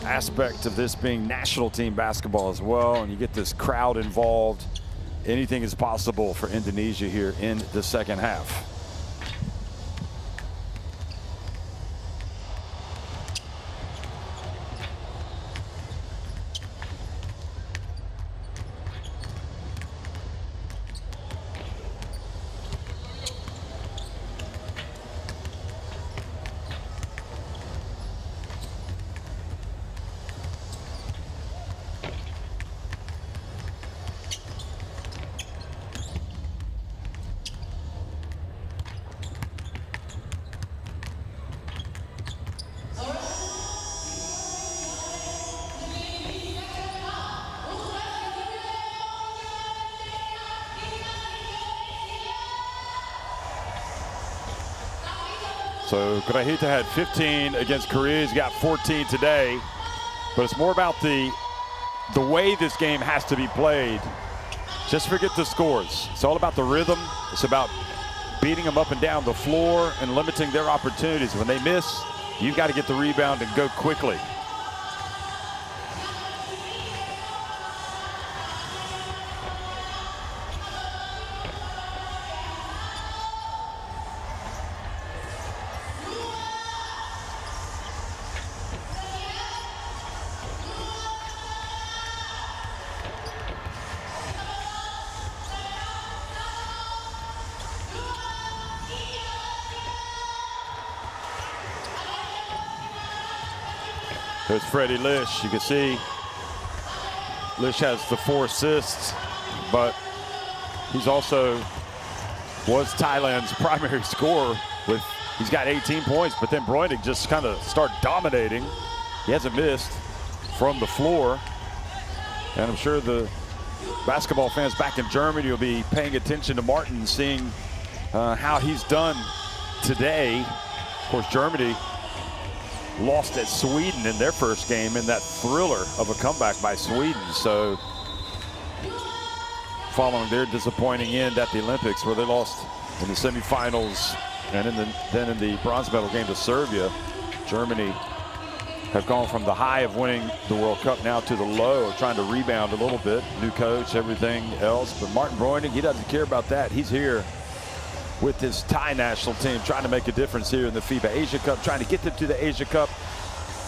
aspect of this being national team basketball as well, and you get this crowd involved, anything is possible for Indonesia here in the second half. So Grahita had 15 against Korea. He's got 14 today. But it's more about the way this game has to be played. Just forget the scores. It's all about the rhythm. It's about beating them up and down the floor and limiting their opportunities. When they miss, you've got to get the rebound and go quickly. There's Freddie Lish. You can see Lish has the 4 assists, but he's also was Thailand's primary scorer. He's got 18 points, but then Broinig just kind of started dominating. He hasn't missed from the floor, and I'm sure the basketball fans back in Germany will be paying attention to Martin, seeing how he's done today. Of course, Germany lost at Sweden in their first game in that thriller of a comeback by Sweden. So following their disappointing end at the Olympics, where they lost in the semifinals and then in the bronze medal game to Serbia, Germany have gone from the high of winning the World Cup now to the low of trying to rebound a little bit. New coach, everything else. But Martin Broinig, he doesn't care about that. He's here with his Thai national team, trying to make a difference here in the FIBA Asia Cup, trying to get them to the Asia Cup.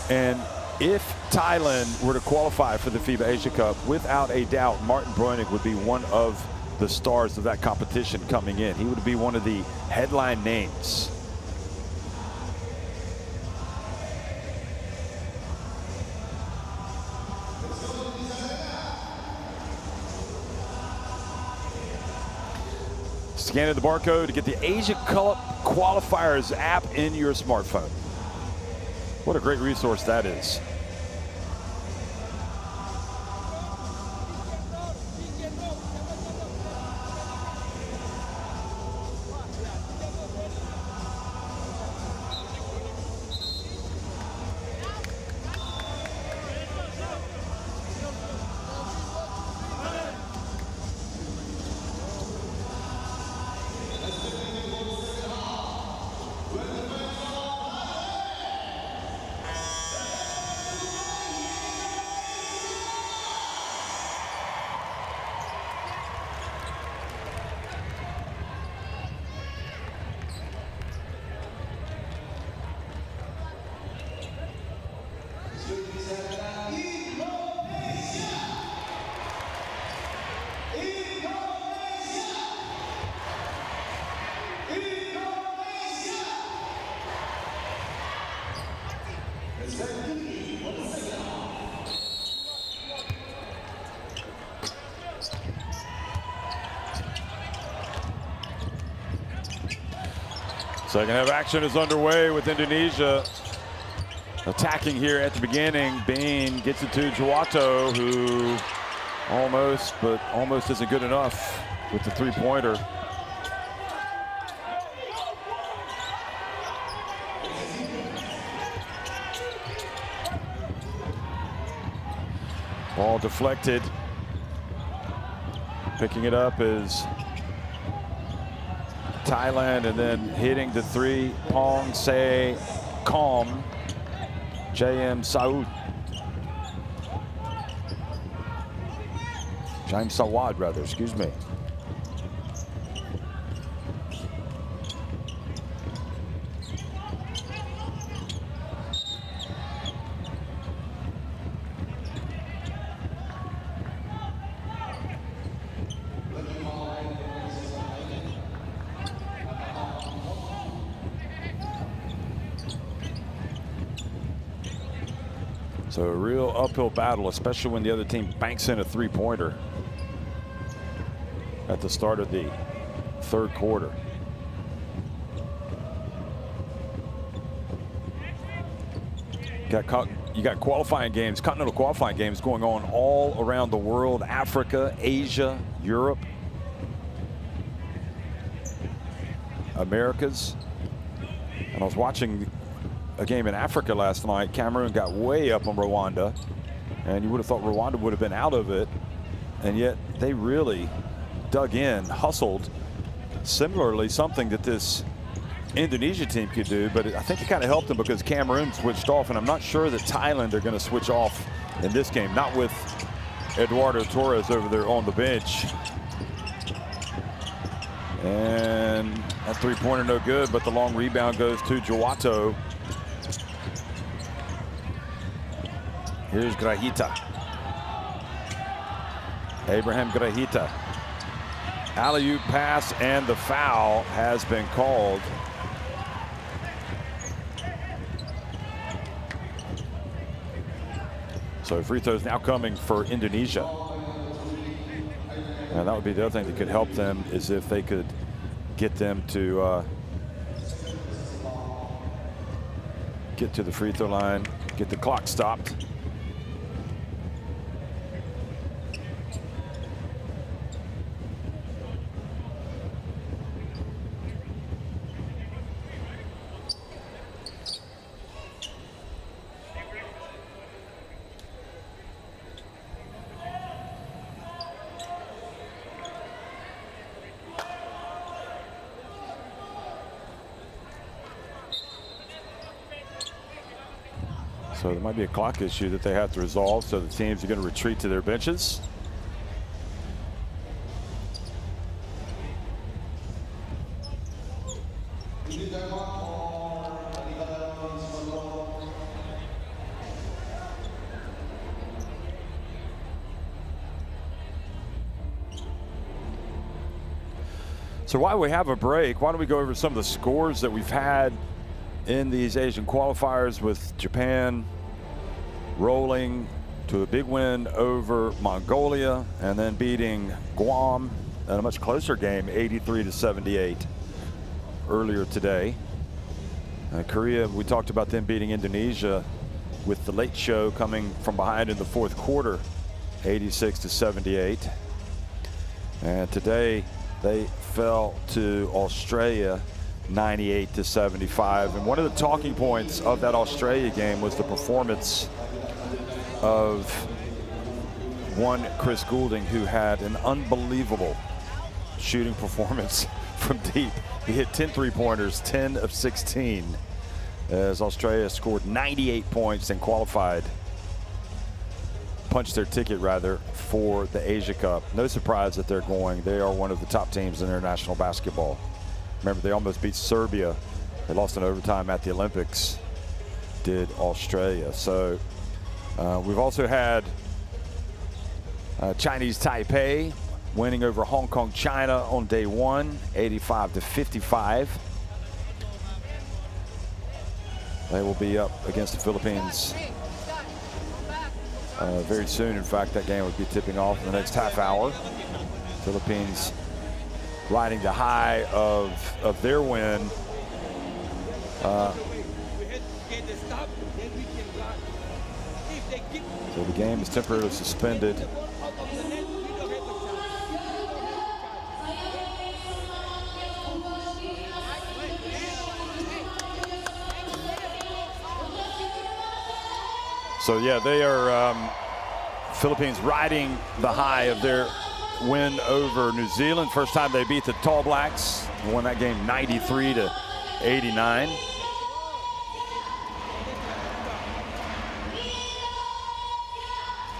And if Thailand were to qualify for the FIBA Asia Cup, without a doubt, Martin Broinig would be one of the stars of that competition coming in. He would be one of the headline names. Scan the barcode to get the Asia Cup Qualifiers app in your smartphone. What a great resource that is. Second half action is underway with Indonesia attacking here at the beginning. Bean gets it to Juwato, who almost isn't good enough with the three-pointer. Ball deflected. Picking it up is Thailand, and then hitting the three, Pong Se Kom, JM Saud. James Sawad, rather, excuse me. So a real uphill battle, especially when the other team banks in a three-pointer at the start of the third quarter. You got qualifying games, continental qualifying games going on all around the world: Africa, Asia, Europe, Americas. And I was watching a game in Africa last night. Cameroon got way up on Rwanda, and you would have thought Rwanda would have been out of it, and yet they really dug in, hustled. Similarly, something that this Indonesia team could do, but I think it kind of helped them because Cameroon switched off, and I'm not sure that Thailand are going to switch off in this game, not with Eduardo Torres over there on the bench. And that three-pointer no good, but the long rebound goes to Jawato. Here's Grahita. Abraham Grahita. Alley-oop pass, and the foul has been called. So free throws now coming for Indonesia. And that would be the other thing that could help them, is if they could get them to get to the free throw line, get the clock stopped. So there might be a clock issue that they have to resolve. So the teams are going to retreat to their benches. So while we have a break, why don't we go over some of the scores that we've had in these Asian qualifiers, with Japan rolling to a big win over Mongolia and then beating Guam in a much closer game, 83-78 earlier today. Korea, we talked about them beating Indonesia with the late show coming from behind in the fourth quarter, 86-78. And today they fell to Australia 98-75. And one of the talking points of that Australia game was the performance of one Chris Goulding, who had an unbelievable shooting performance from deep. He hit 10 3-pointers, 10 of 16, as Australia scored 98 points and qualified, punched their ticket rather, for the Asia Cup. No surprise that they're going. They are one of the top teams in international basketball. Remember, they almost beat Serbia. They lost in overtime at the Olympics, did Australia. So we've also had Chinese Taipei winning over Hong Kong, China on day one, 85-55. They will be up against the Philippines very soon. In fact, that game would be tipping off in the next half hour. Philippines riding the high of their win. So the game is temporarily suspended. So yeah, they are Philippines riding the high of their win over New Zealand. First time they beat the Tall Blacks. Won that game 93-89.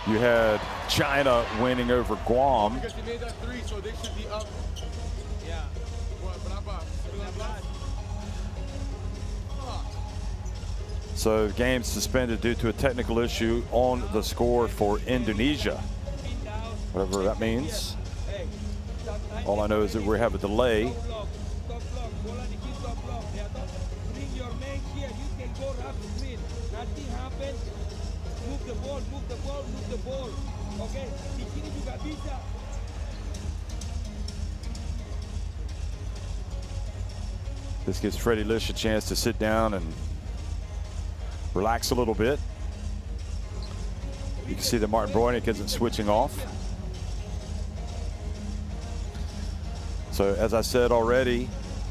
You had China winning over Guam. So game suspended due to a technical issue on the score for Indonesia. Whatever that means. All I know is that we have a delay. This gives Freddie Lish a chance to sit down and relax a little bit. You can see that Martin Broynick isn't switching off. So as I said already,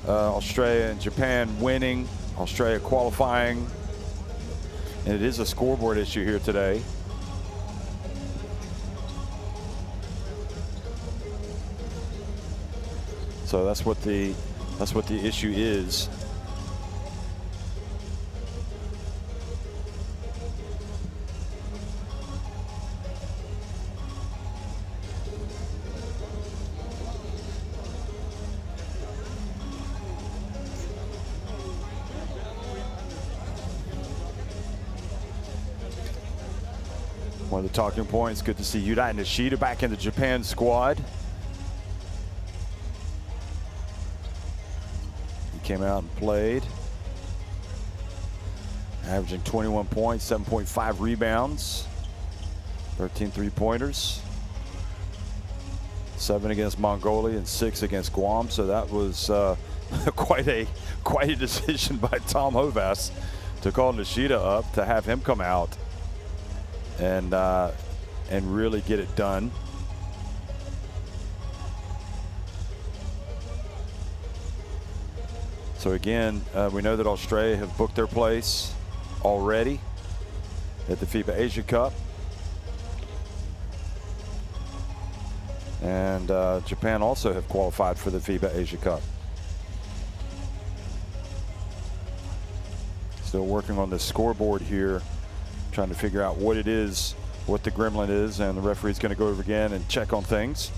Australia and Japan winning Australia qualifying, and it is a scoreboard issue here today. So that's what the issue is. One of the talking points, good to see Yudai Nishida back in the Japan squad. He came out and played, averaging 21 points, 7.5 rebounds, 13 three-pointers, 7 against Mongolia and 6 against Guam. So that was quite a decision by Tom Hovas to call Nishida up, to have him come out and really get it done. So again, we know that Australia have booked their place already at the FIBA Asia Cup, and Japan also have qualified for the FIBA Asia Cup. Still working on the scoreboard here, trying to figure out what it is, what the gremlin is, and the referee's going to go over again and check on things.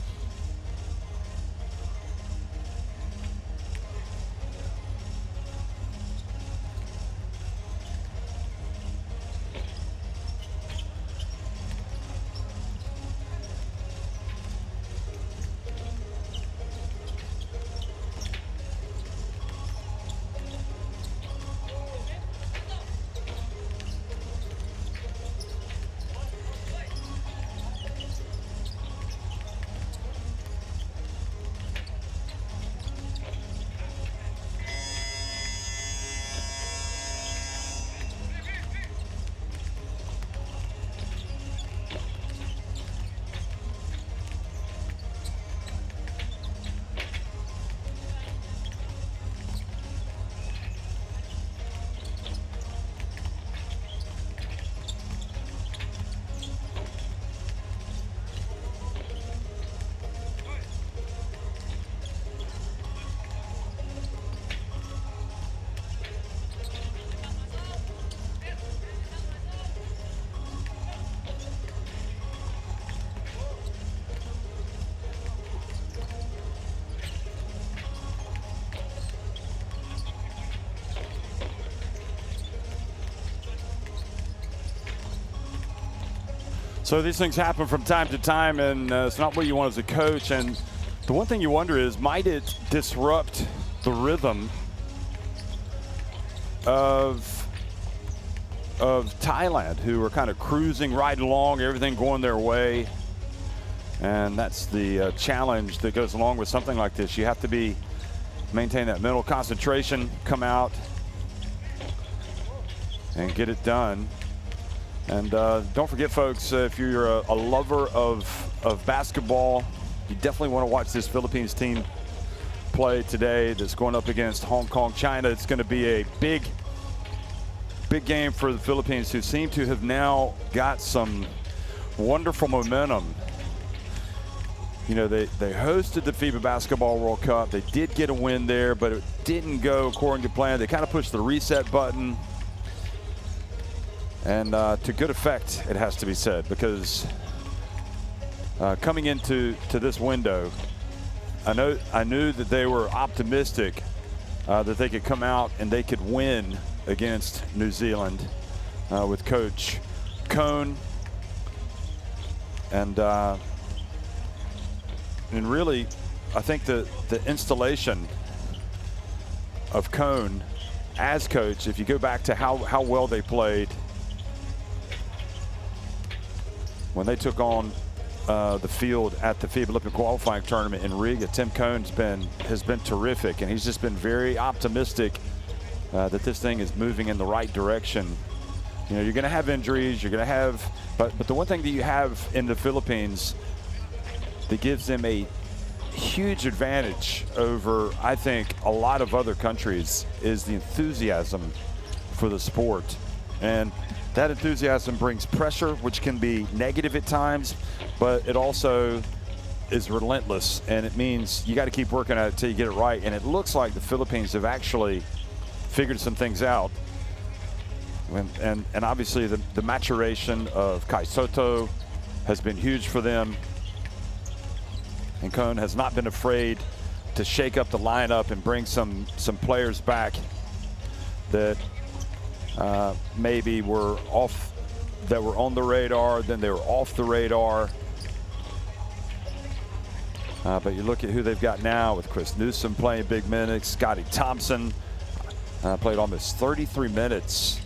So these things happen from time to time, and it's not what you want as a coach. And the one thing you wonder is, might it disrupt the rhythm of Thailand, who are kind of cruising right along, everything going their way? And that's the challenge that goes along with something like this. You have to maintain that mental concentration, come out and get it done. And don't forget, folks, if you're a lover of basketball, you definitely want to watch this Philippines team play today that's going up against Hong Kong, China. It's going to be a big game for the Philippines, who seem to have now got some wonderful momentum. You know, they hosted the FIBA Basketball World Cup. They did get a win there, but it didn't go according to plan. They kind of pushed the reset button. And to good effect, it has to be said, because coming into this window, I knew that they were optimistic that they could come out and they could win against New Zealand with Coach Cone. And really, I think the installation of Cone as coach, if you go back to how well they played when they took on the field at the FIBA Olympic qualifying tournament in Riga, Tim Cone has been terrific, and he's just been very optimistic that this thing is moving in the right direction. You know, you're going to have injuries, you're going to have, but the one thing that you have in the Philippines that gives them a huge advantage over, I think, a lot of other countries is the enthusiasm for the sport. And that enthusiasm brings pressure, which can be negative at times, but it also is relentless, and it means you got to keep working at it until you get it right. And it looks like the Philippines have actually figured some things out. And obviously the maturation of Kai Soto has been huge for them. And Cone has not been afraid to shake up the lineup and bring some players back that maybe were off, that were on the radar, then they were off the radar. But you look at who they've got now with Chris Newsom playing big minutes. Scotty Thompson played almost 33 minutes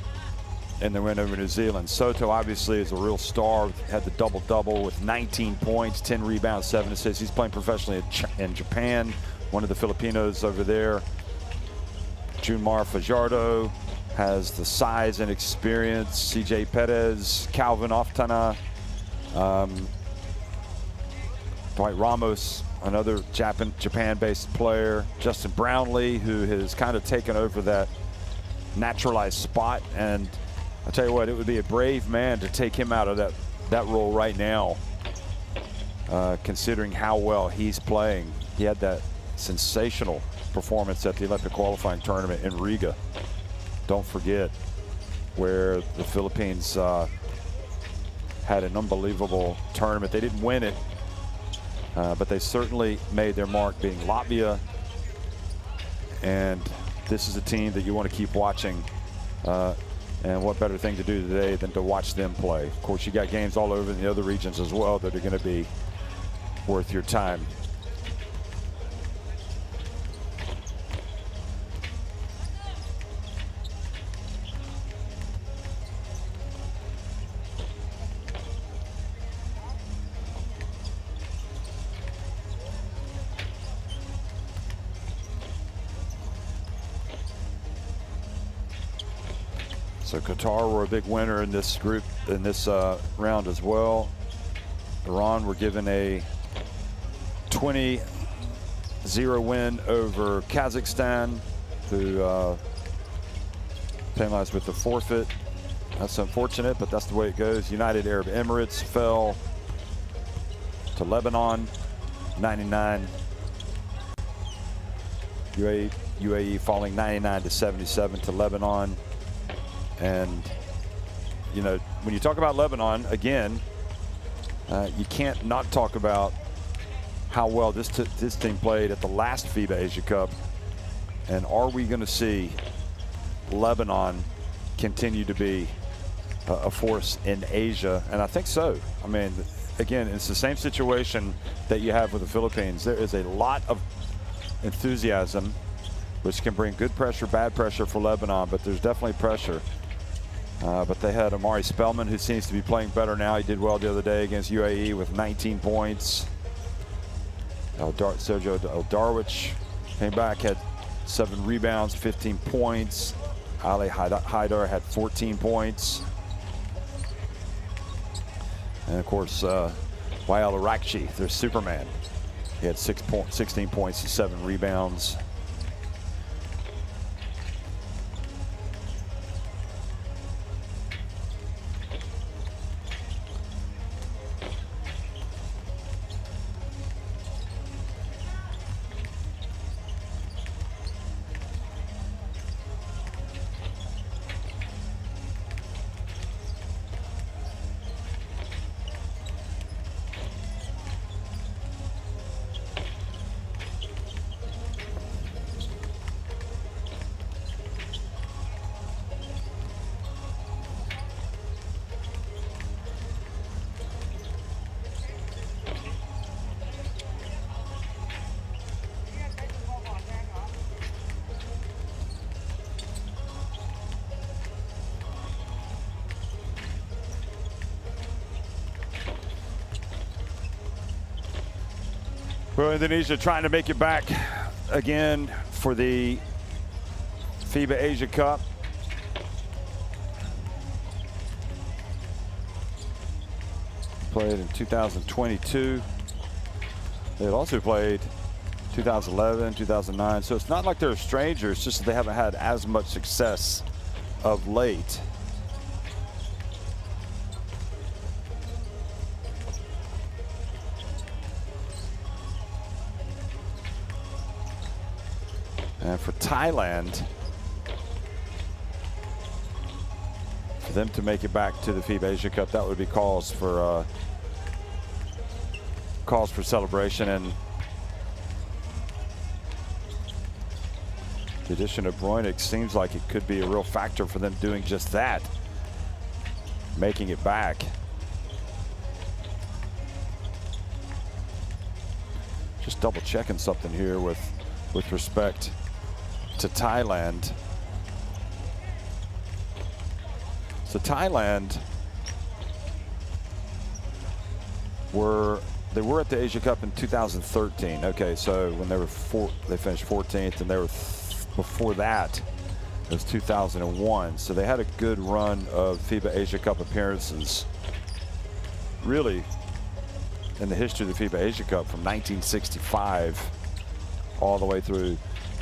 in the win over New Zealand. Soto obviously is a real star, had the double-double with 19 points, 10 rebounds, 7 assists. He's playing professionally in Japan, one of the Filipinos over there. Junmar Fajardo has the size and experience. CJ Perez, Calvin Oftana, Dwight Ramos, another Japan-based player. Justin Brownlee, who has kind of taken over that naturalized spot. And I'll tell you what, it would be a brave man to take him out of that role right now, considering how well he's playing. He had that sensational performance at the Olympic qualifying tournament in Riga. Don't forget, where the Philippines had an unbelievable tournament. They didn't win it, but they certainly made their mark, being Latvia. And this is a team that you want to keep watching. And what better thing to do today than to watch them play. Of course, you got games all over in the other regions as well that are going to be worth your time. So Qatar were a big winner in this group, in this round as well. Iran were given a 20-0 win over Kazakhstan, who penalized with the forfeit. That's unfortunate, but that's the way it goes. United Arab Emirates fell to Lebanon, 99. UAE falling 99-77 to Lebanon. And, you know, when you talk about Lebanon, again, you can't not talk about how well this team played at the last FIBA Asia Cup. And are we going to see Lebanon continue to be a force in Asia? And I think so. I mean, again, it's the same situation that you have with the Philippines. There is a lot of enthusiasm, which can bring good pressure, bad pressure for Lebanon, but there's definitely pressure. But they had Amari Spellman, who seems to be playing better now. He did well the other day against UAE with 19 points. Sergio Darwich came back, had 7 rebounds, 15 points. Ali Haidar had 14 points. And of course, Wael Arakchi, their Superman. He had 16 points and 7 rebounds. Well, Indonesia trying to make it back again for the FIBA Asia Cup. Played in 2022. They had also played 2011, 2009, so it's not like they're strangers, it's just that they haven't had as much success of late. And for Thailand, for them to make it back to the FIBA Asia Cup, that would be cause for celebration. And the addition of Bräunig seems like it could be a real factor for them doing just that, making it back. Just double checking something here with respect to Thailand. So Thailand were at the Asia Cup in 2013. Okay, so when they finished 14th, and they were before that it was 2001. So they had a good run of FIBA Asia Cup appearances, really, in the history of the FIBA Asia Cup from 1965 all the way through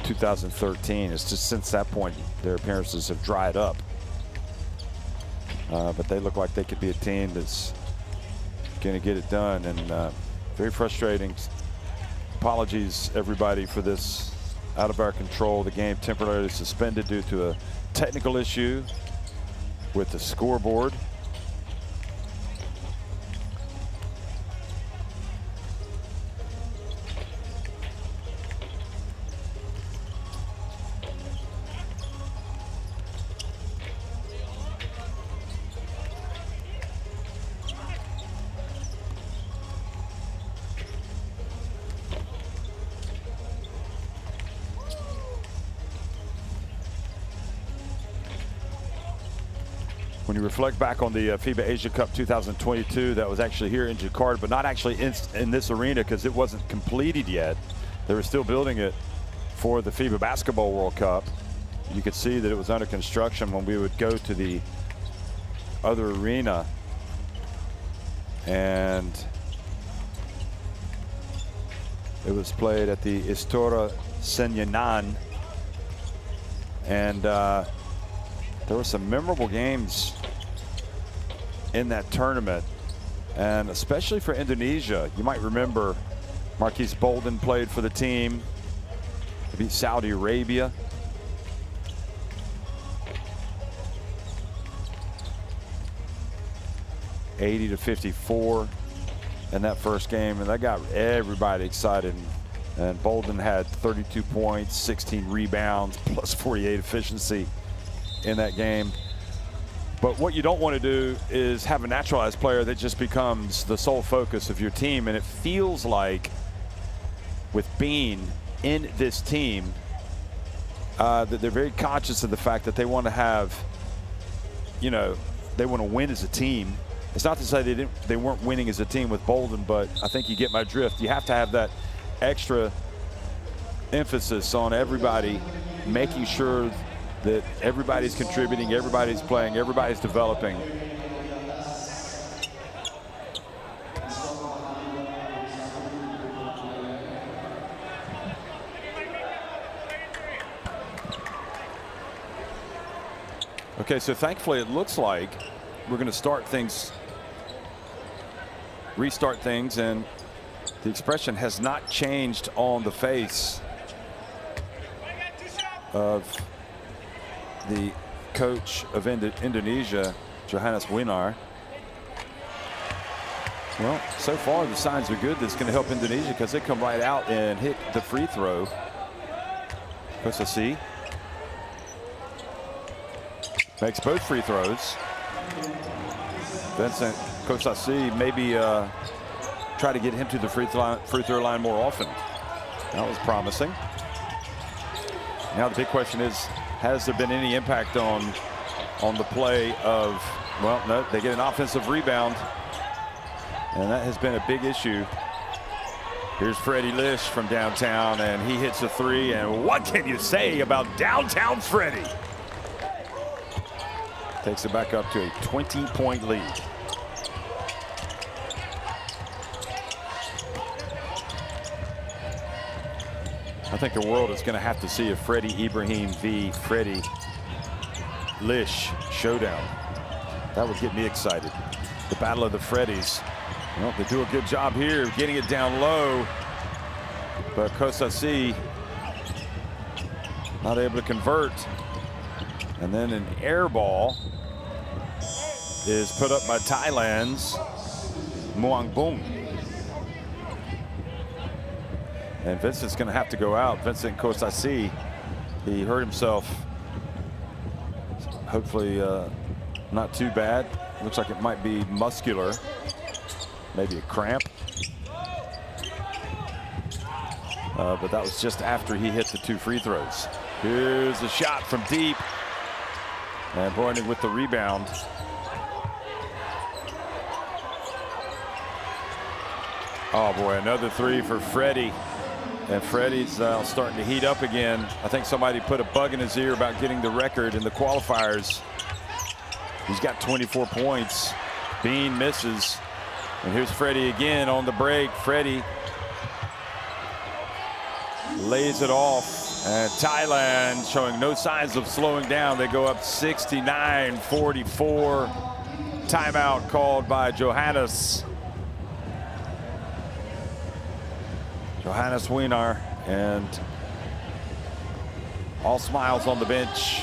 2013. It's just since that point their appearances have dried up. But they look like they could be a team that's going to get it done. And very frustrating. Apologies, everybody, for this out of our control. The game temporarily suspended due to a technical issue with the scoreboard. When you reflect back on the FIBA Asia Cup 2022, that was actually here in Jakarta, but not actually in this arena because it wasn't completed yet. They were still building it for the FIBA Basketball World Cup. You could see that it was under construction when we would go to the other arena. And it was played at the Istora Senayan. And there were some memorable games in that tournament, and especially for Indonesia. You might remember Marquise Bolden played for the team. They beat Saudi Arabia. (80-54) in that first game, and that got everybody excited. And Bolden had 32 points, 16 rebounds, plus 48 efficiency in that game. But what you don't want to do is have a naturalized player that just becomes the sole focus of your team. And it feels like with Bean in this team that they're very conscious of the fact that they want to have, you know, they want to win as a team. It's not to say they weren't winning as a team with Bolden, but I think you get my drift. You have to have that extra emphasis on everybody, making sure that everybody's contributing, everybody's playing, everybody's developing. Okay, so thankfully it looks like we're going to restart things, and the expression has not changed on the face of the coach of Indonesia, Johannes Winar. Well, so far the signs are good. That's going to help Indonesia because they come right out and hit the free throw. Kosasi makes both free throws. Vincent Kosasi maybe try to get him to the free throw line more often. That was promising. Now the big question is, has there been any impact on the play of, well, no, they get an offensive rebound, and that has been a big issue. Here's Freddie Lish from downtown, and he hits a three, and what can you say about downtown Freddie? Takes it back up to a 20-point lead. I think the world is going to have to see a Freddie Ibrahim v. Freddie Lish showdown. That would get me excited. The battle of the Freddies. Well, they do a good job here getting it down low, but Kosasi not able to convert. And then an air ball is put up by Thailand's Muang Bung. And Vincent's going to have to go out. Vincent Kosasi, he hurt himself. Hopefully not too bad. Looks like it might be muscular, maybe a cramp. But that was just after he hit the 2 free throws. Here's a shot from deep. And Boyning with the rebound. Oh boy, another 3 for Freddie. And Freddie's starting to heat up again. I think somebody put a bug in his ear about getting the record in the qualifiers. He's got 24 points. Bean misses. And here's Freddie again on the break. Freddie lays it off. And Thailand showing no signs of slowing down. They go up 69-44. Timeout called by Johannes. Johannes Wiener, and all smiles on the bench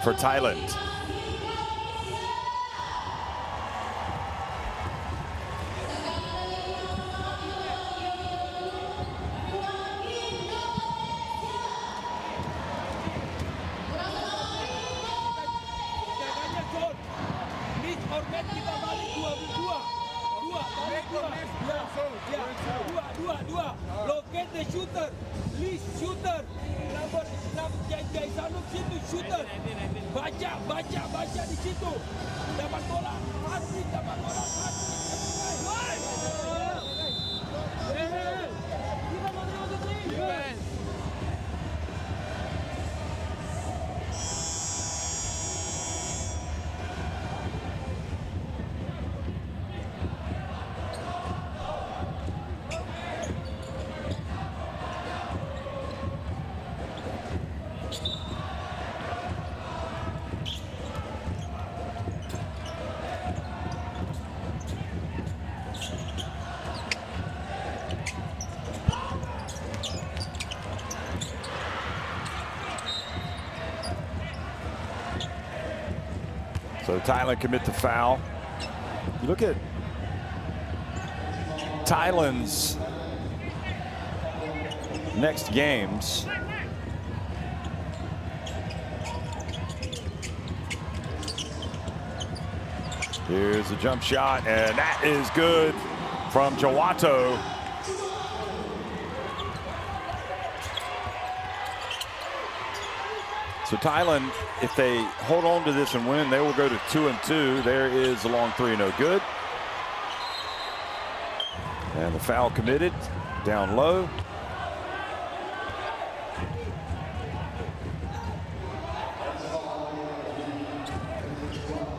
for Thailand. Locate the shooter, please shooter. Number 6 Jaisanuk situ shooter. Baca di situ. Dapat bola, Patrick dapat bola, So Thailand commit the foul. You look at Thailand's next games. Here's a jump shot, and that is good from Jawato. So Thailand, if they hold on to this and win, they will go to 2-2. There is a long 3, no good. And the foul committed down low.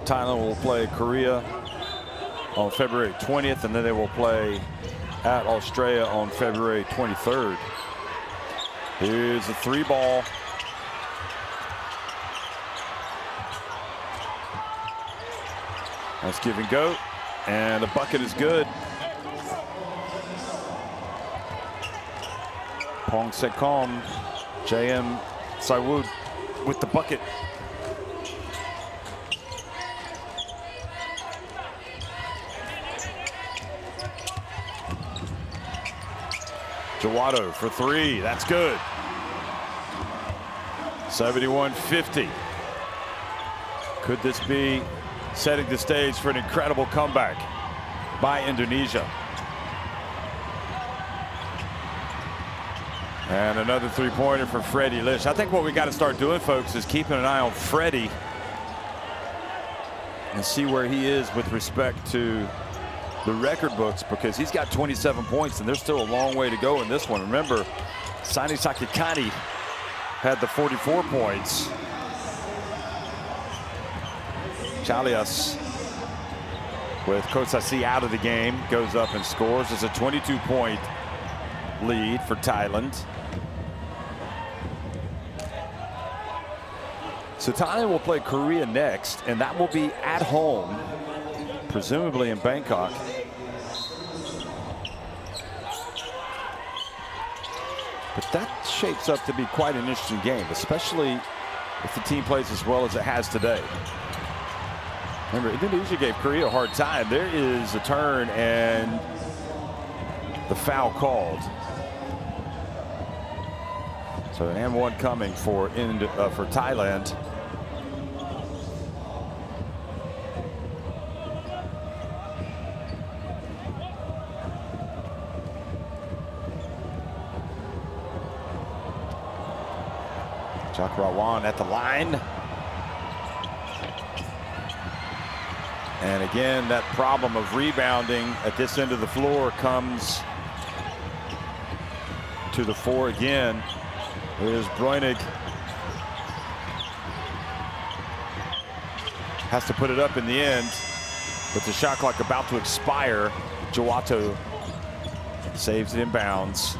Thailand will play Korea on February 20th, and then they will play at Australia on February 23rd. Here's a 3-ball. That's give and go, and the bucket is good. Pong Sekom, JM Saiwood with the bucket. Jawato for 3, that's good. 71-50. Could this be setting the stage for an incredible comeback by Indonesia? And another 3-pointer for Freddie Lish. I think what we got to start doing, folks, is keeping an eye on Freddie and see where he is with respect to the record books, because he's got 27 points and there's still a long way to go in this one. Remember, Sani Sakikani had the 44 points. Chalias, with Kosasi out of the game, goes up and scores. It's a 22-point lead for Thailand. So Thailand will play Korea next, and that will be at home, presumably in Bangkok. But that shapes up to be quite an interesting game, especially if the team plays as well as it has today. Remember, Indonesia gave Korea a hard time. There is a turn and the foul called. So an and-one coming for Thailand. Chakrawan at the line. And again, that problem of rebounding at this end of the floor comes to the fore again. Here's Breunig. Has to put it up in the end, but the shot clock about to expire. Jawato saves it in bounds.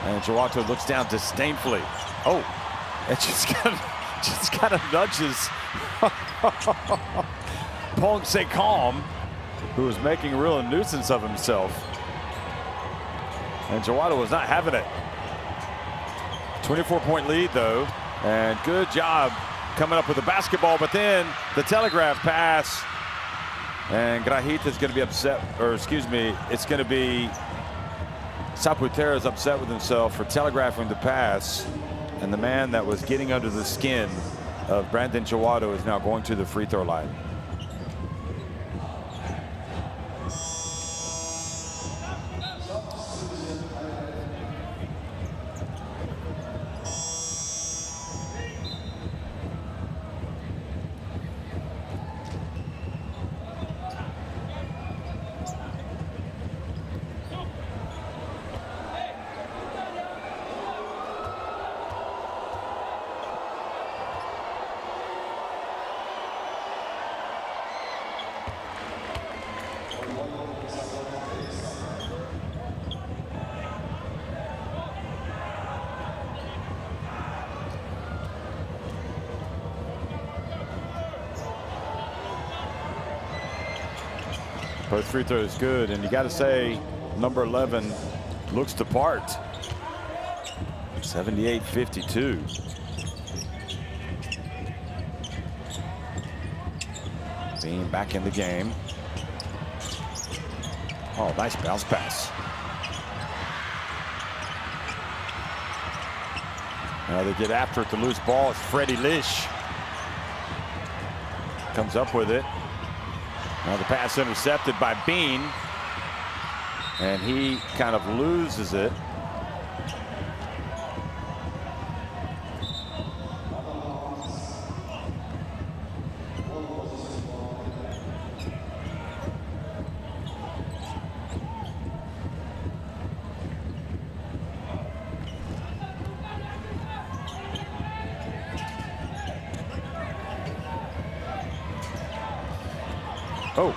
And Jawato looks down disdainfully. Oh, it just kind of nudges Pong Sekam, who was making a real nuisance of himself. And Jawato was not having it. 24-point lead, though. And good job coming up with the basketball, but then the telegraph pass. And Grahit is going to be upset, or excuse me, it's going to be Saputera is upset with himself for telegraphing the pass. And the man that was getting under the skin of Brandon Jawato is now going to the free throw line. Both free throws good, and you got to say number 11 looks the part. 78-52. Being back in the game. Oh, nice bounce pass. Now they get after it. The loose ball. It's Freddie Lish. Comes up with it. Now the pass intercepted by Bean, and he kind of loses it. Oh,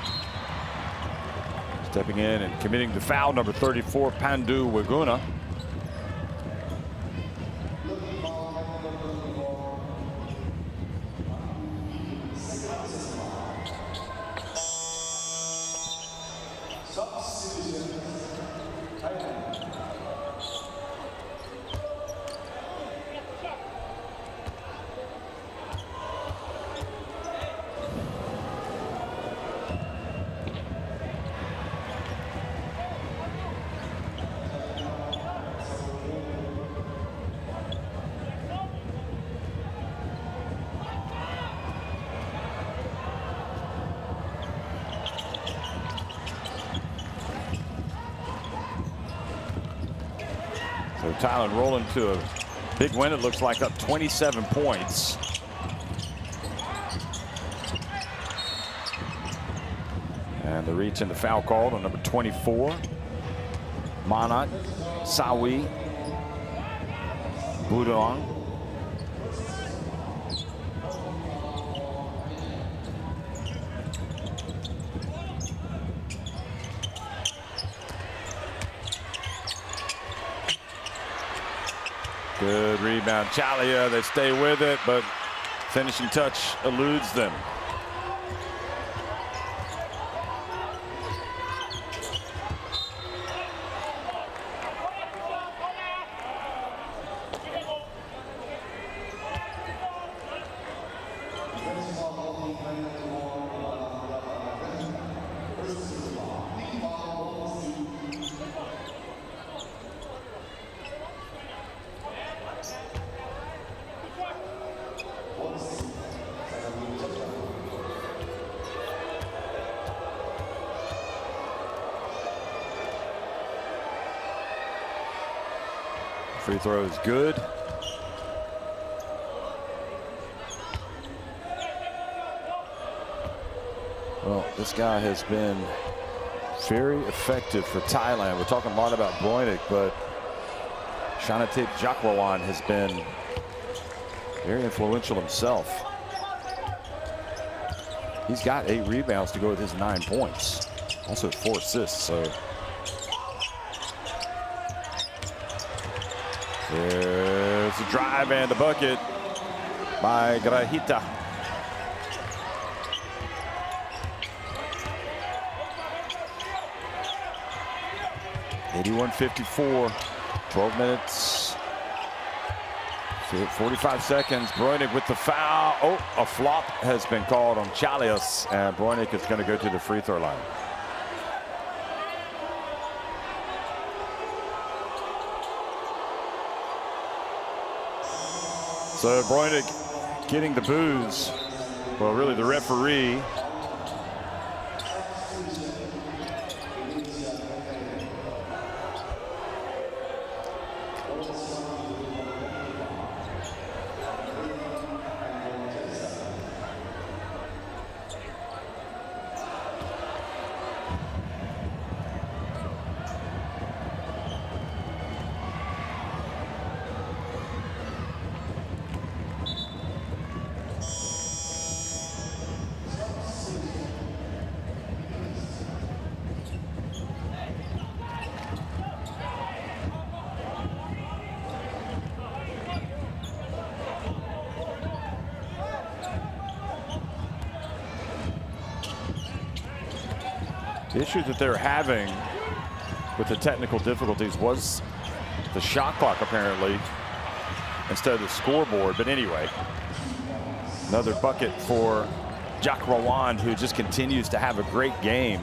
stepping in and committing the foul, number 34, Pandu Waguna. So Thailand rolling to a big win. It looks like up 27 points. And the reach and the foul called on number 24. Manat, Sawi, Budong. Good rebound. Chalia, they stay with it, but finishing touch eludes them. Free throw is good. Well, this guy has been very effective for Thailand. We're talking a lot about Broinik, but Shanatip Jakrawan has been very influential himself. He's got 8 rebounds to go with his 9 points. Also 4 assists, so. There's a drive and a bucket by Grahita. (81-54), 12 minutes, 45 seconds. Broinik with the foul. Oh, a flop has been called on Chalias, and Broinik is going to go to the free throw line. So Broinik getting the boos. Well, really the referee. The issue that they're having with the technical difficulties was the shot clock, apparently, instead of the scoreboard. But anyway, another bucket for Jakrawan, who just continues to have a great game.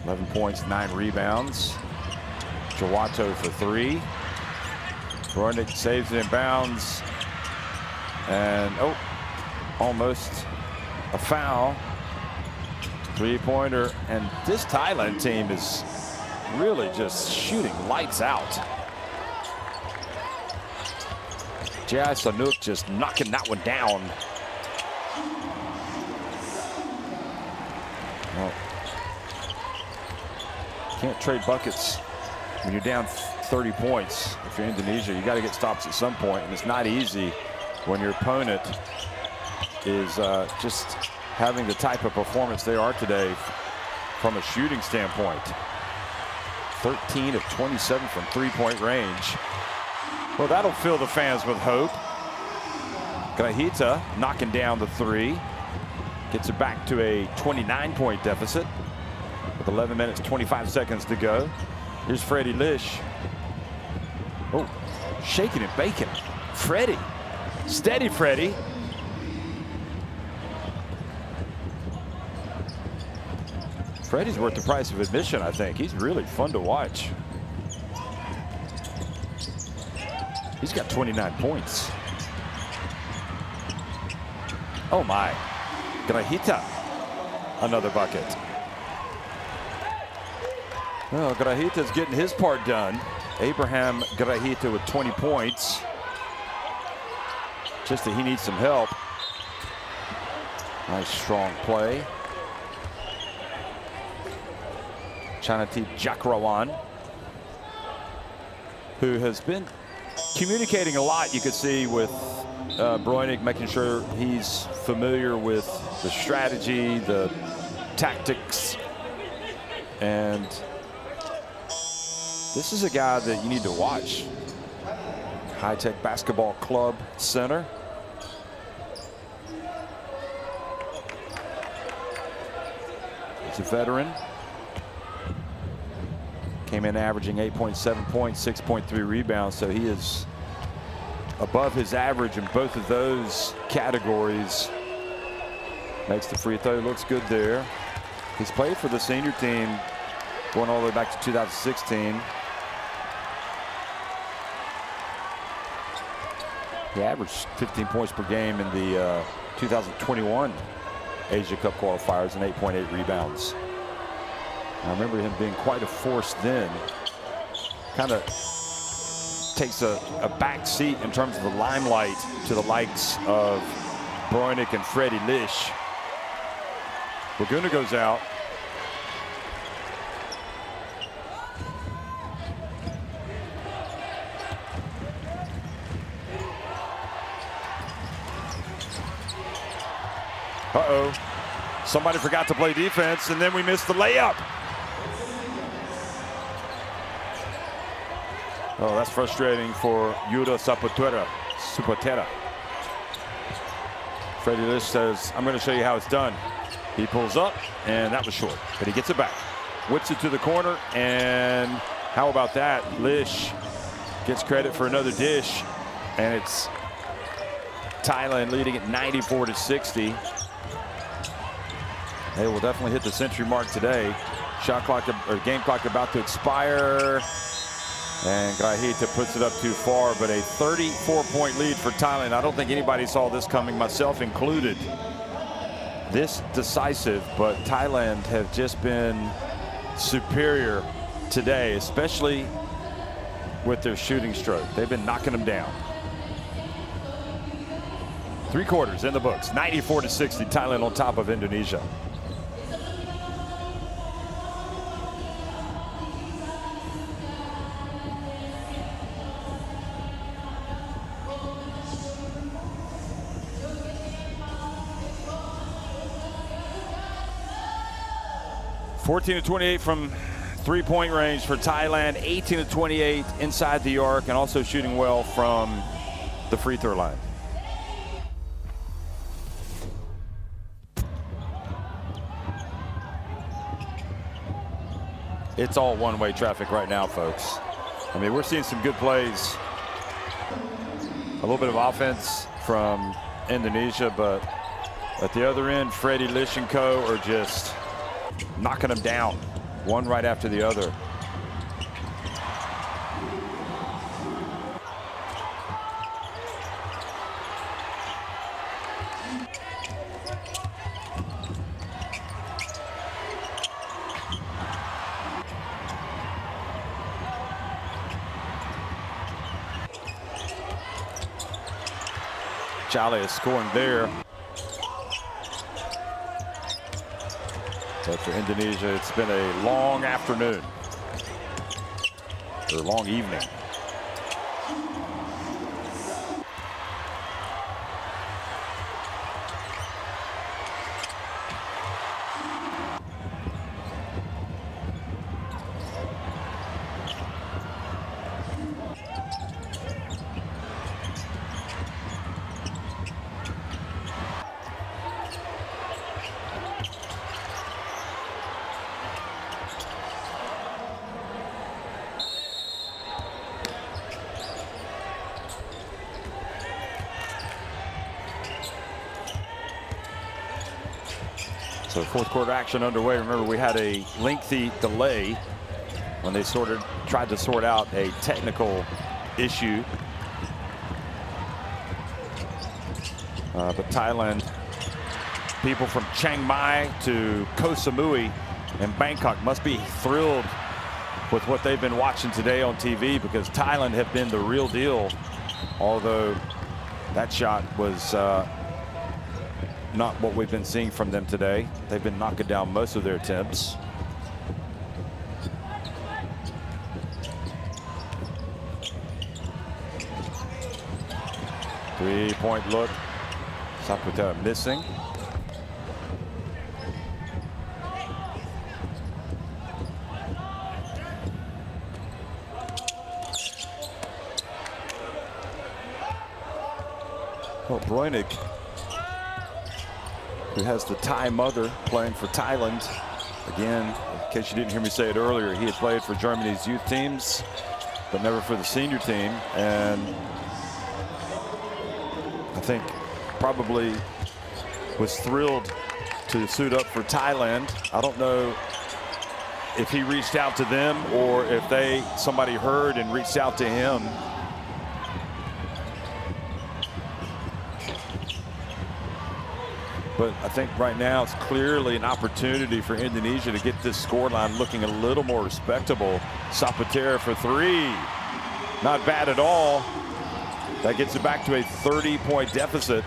(11 points, 9 rebounds. Jawato for 3. Broinik saves it in bounds. And oh, almost a foul. 3-pointer, and this Thailand team is really just shooting lights out. Jai Sanuk just knocking that one down. Well, can't trade buckets when you're down 30 points. If you're Indonesia, you got to get stops at some point, and it's not easy when your opponent is just having the type of performance they are today from a shooting standpoint. 13 of 27 from 3-point range. Well, that'll fill the fans with hope. Grahita knocking down the 3. Gets it back to a 29-point deficit with 11 minutes, 25 seconds to go. Here's Freddie Lish. Oh, shaking and baking. Freddie. Steady, Freddie. Freddie's worth the price of admission, I think. He's really fun to watch. He's got 29 points. Oh my. Grahita. Another bucket. Well, Grahita's getting his part done. Abraham Grahita with 20 points. Just that he needs some help. Nice strong play. Chanati Jakrawan, who has been communicating a lot, you could see, with Broinik, making sure he's familiar with the strategy, the tactics, and this is a guy that you need to watch. High Tech Basketball Club center. He's a veteran. Came in averaging 8.7 points, 6.3 rebounds, so he is above his average in both of those categories. Makes the free throw, looks good there. He's played for the senior team going all the way back to 2016. He averaged 15 points per game in the 2021 Asia Cup qualifiers and 8.8 rebounds. I remember him being quite a force then. Kind of takes a back seat in terms of the limelight to the likes of Bräunig and Freddie Lisch. Laguna goes out. Uh-oh. Somebody forgot to play defense, and then we missed the layup. Oh, that's frustrating for Yuda Supotera. Freddie Lisch says, I'm going to show you how it's done. He pulls up, and that was short, but he gets it back. Whips it to the corner, and how about that? Lisch gets credit for another dish, and it's Thailand leading at 94-60. They will definitely hit the century mark today. Shot clock or game clock about to expire. And Grahita puts it up too far, but a 34-point lead for Thailand. I don't think anybody saw this coming, myself included. This decisive, but Thailand have just been superior today, especially with their shooting stroke. They've been knocking them down. 3 quarters in the books, 94-60, Thailand on top of Indonesia. (14-28) from three-point range for Thailand, 18-28 inside the arc, and also shooting well from the free throw line. It's all one-way traffic right now, folks. I mean, we're seeing some good plays. A little bit of offense from Indonesia, but at the other end, Freddie Lisch and co. are just knocking them down, one right after the other. Chale is scoring there. But for Indonesia, it's been a long afternoon, or long evening. So fourth quarter action underway. Remember, we had a lengthy delay when they tried to sort out a technical issue. But Thailand, people from Chiang Mai to Koh Samui and Bangkok must be thrilled with what they've been watching today on TV, because Thailand have been the real deal. Although that shot was not what we've been seeing from them today. They've been knocking down most of their attempts. Three-point look. Saputera missing. Well, Breunig, who has the Thai mother playing for Thailand. Again, in case you didn't hear me say it earlier, he had played for Germany's youth teams, but never for the senior team. And I think probably was thrilled to suit up for Thailand. I don't know if he reached out to them or if somebody heard and reached out to him. But I think right now it's clearly an opportunity for Indonesia to get this scoreline looking a little more respectable. Saputera for three. Not bad at all. That gets it back to a 30-point deficit.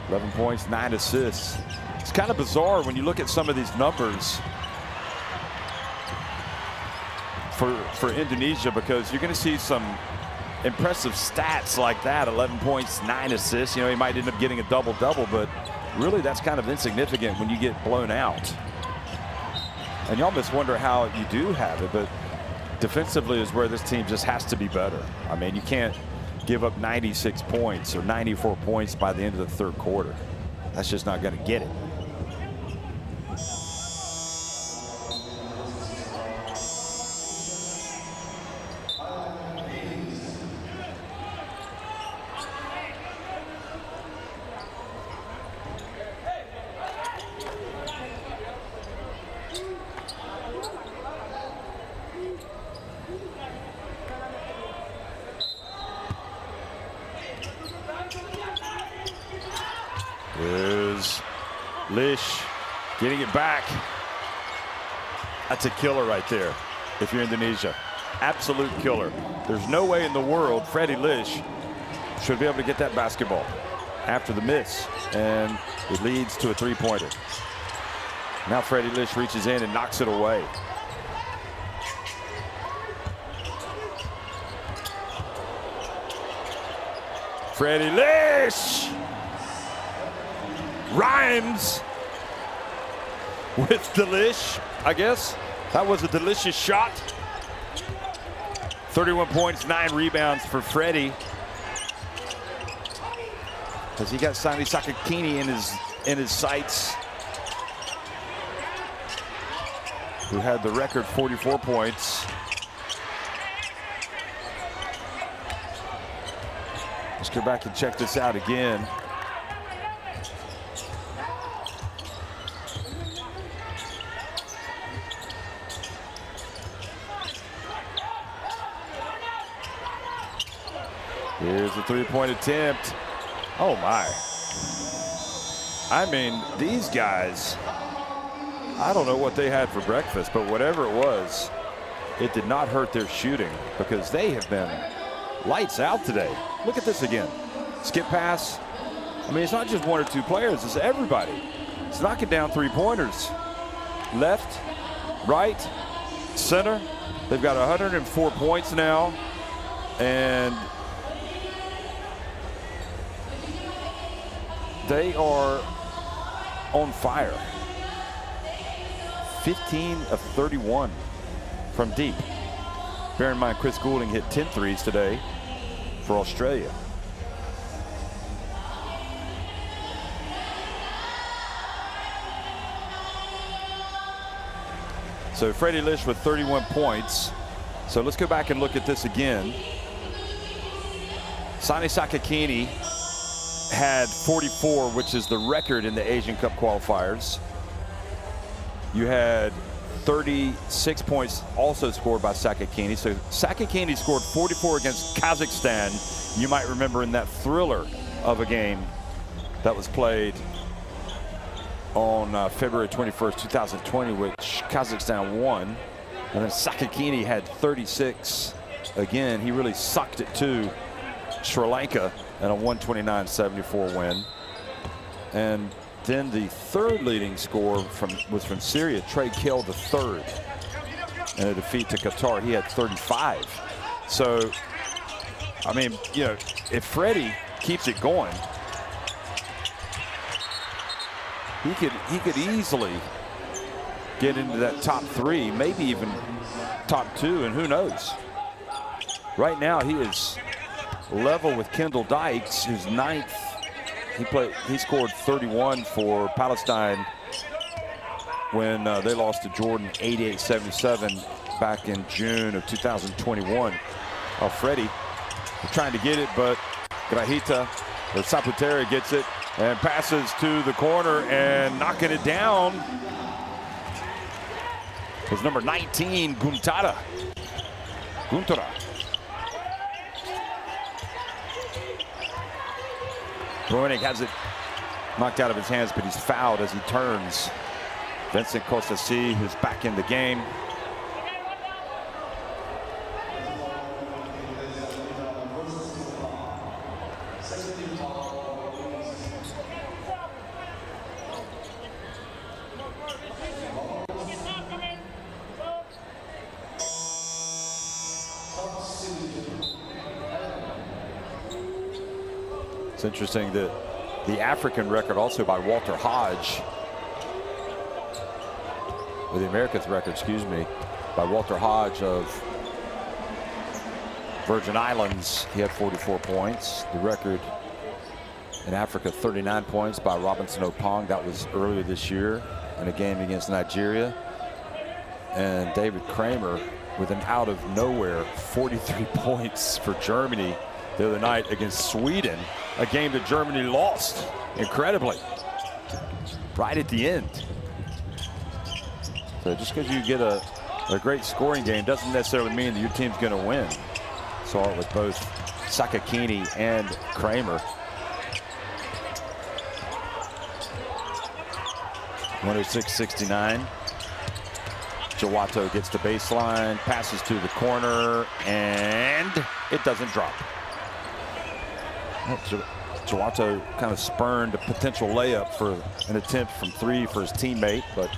$11 points, 9 assists. It's kind of bizarre when you look at some of these numbers for Indonesia, because you're going to see some impressive stats like that. 11 points, 9 assists. You know, he might end up getting a double-double, but really that's kind of insignificant when you get blown out. And you almost wonder how you do have it, but defensively is where this team just has to be better. I mean, you can't give up 96 points or 94 points by the end of the third quarter. That's just not going to get it. There's Lish getting it back. That's a killer right there if you're Indonesia. Absolute killer. There's no way in the world Freddie Lish should be able to get that basketball after the miss. And it leads to a three-pointer. Now Freddie Lish reaches in and knocks it away. Freddie Lish rhymes with delish, I guess. That was a delicious shot. 31 points, 9 rebounds for Freddie. Because he got Sani Sakakini in his sights, who had the record 44 points. Let's go back and check this out again. Here's the three-point attempt. Oh my. I mean, these guys, I don't know what they had for breakfast, but whatever it was, it did not hurt their shooting, because they have been lights out today. Look at this again. Skip pass. I mean, it's not just one or two players, it's everybody. It's knocking down three-pointers. Left, right, center. They've got 104 points now, and they are on fire. 15 of 31 from deep. Bear in mind, Chris Goulding hit 10 threes today for Australia. So Freddie Lish with 31 points. So let's go back and look at this again. Sani Sakakini had 44, which is the record in the Asian Cup qualifiers. You had 36 points also scored by Sakakini. So Sakakini scored 44 against Kazakhstan. You might remember in that thriller of a game that was played on February 21st, 2020, which Kazakhstan won. And then Sakakini had 36. Again, he really sucked it to Sri Lanka in a 129-74 win. And then the third leading scorer was from Syria, Trey Kill III, in a defeat to Qatar. He had 35. So, I mean, you know, if Freddie keeps it going, he could easily get into that top three, maybe even top two, and who knows. Right now, he is level with Kendall Dykes, who's 9th. He scored 31 for Palestine when they lost to Jordan 88-77 back in June of 2021. Freddie trying to get it, but Grahita or Saputera gets it and passes to the corner and knocking it down is number 19, Guntura. Breunig has it knocked out of his hands, but he's fouled as he turns. Vincent Kosasi, who's back in the game. It's interesting that the African record also by Walter Hodge, or the Americans record, excuse me, by Walter Hodge of Virgin Islands. He had 44 points. The record in Africa, 39 points by Robinson Opong. That was earlier this year in a game against Nigeria. And David Kramer with an out of nowhere 43 points for Germany the other night against Sweden, a game that Germany lost incredibly right at the end. So just because you get a great scoring game doesn't necessarily mean that your team's going to win. Saw it with both Sakakini and Kramer. 106-69. Jawato gets the baseline, passes to the corner, and it doesn't drop. Jawato kind of spurned a potential layup for an attempt from 3 for his teammate, but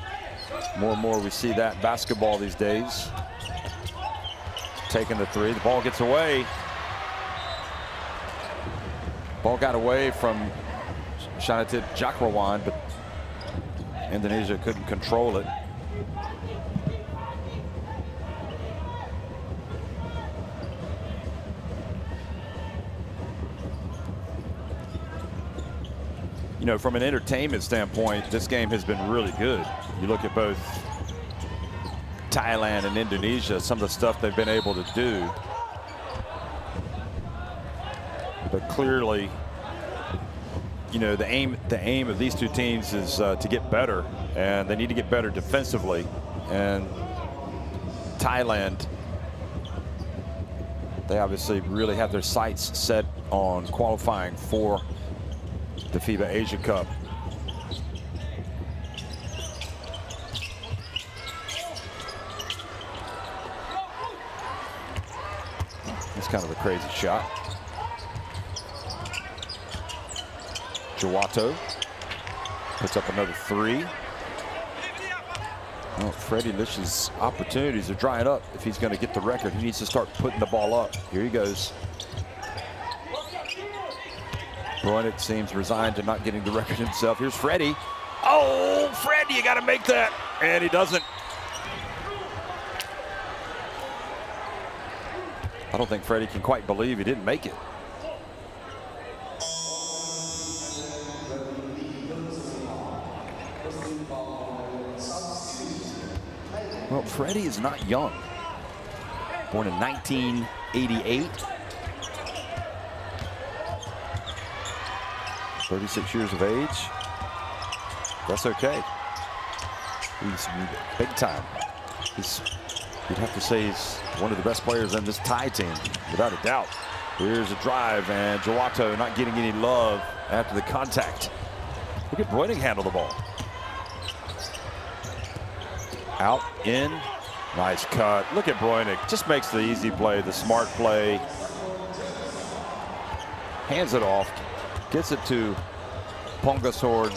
more and more we see that in basketball these days. Taking the 3, the ball gets away. Ball got away from Shanatit Jakrawan, but Indonesia couldn't control it. You know, from an entertainment standpoint, this game has been really good. You look at both Thailand and Indonesia, some of the stuff they've been able to do. But clearly, you know, the aim of these two teams is to get better, and they need to get better defensively. And Thailand, they obviously really have their sights set on qualifying for the FIBA Asia Cup. It's kind of a crazy shot. Jawato puts up another 3. Well, Freddie Lish's opportunities are drying up. If he's going to get the record, he needs to start putting the ball up. Here he goes. Breunig seems resigned to not getting the record himself. Here's Freddie. Oh, Freddie, you got to make that. And he doesn't. I don't think Freddie can quite believe he didn't make it. Well, Freddie is not young. Born in 1988. 36 years of age. That's okay. He's big time. You'd have to say he's one of the best players on this Thai team, without a doubt. Here's a drive, and Jawato not getting any love after the contact. Look at Breunig handle the ball. Out, in, nice cut. Look at Breunig, just makes the easy play, the smart play. Hands it off. Gets it to Pongasord,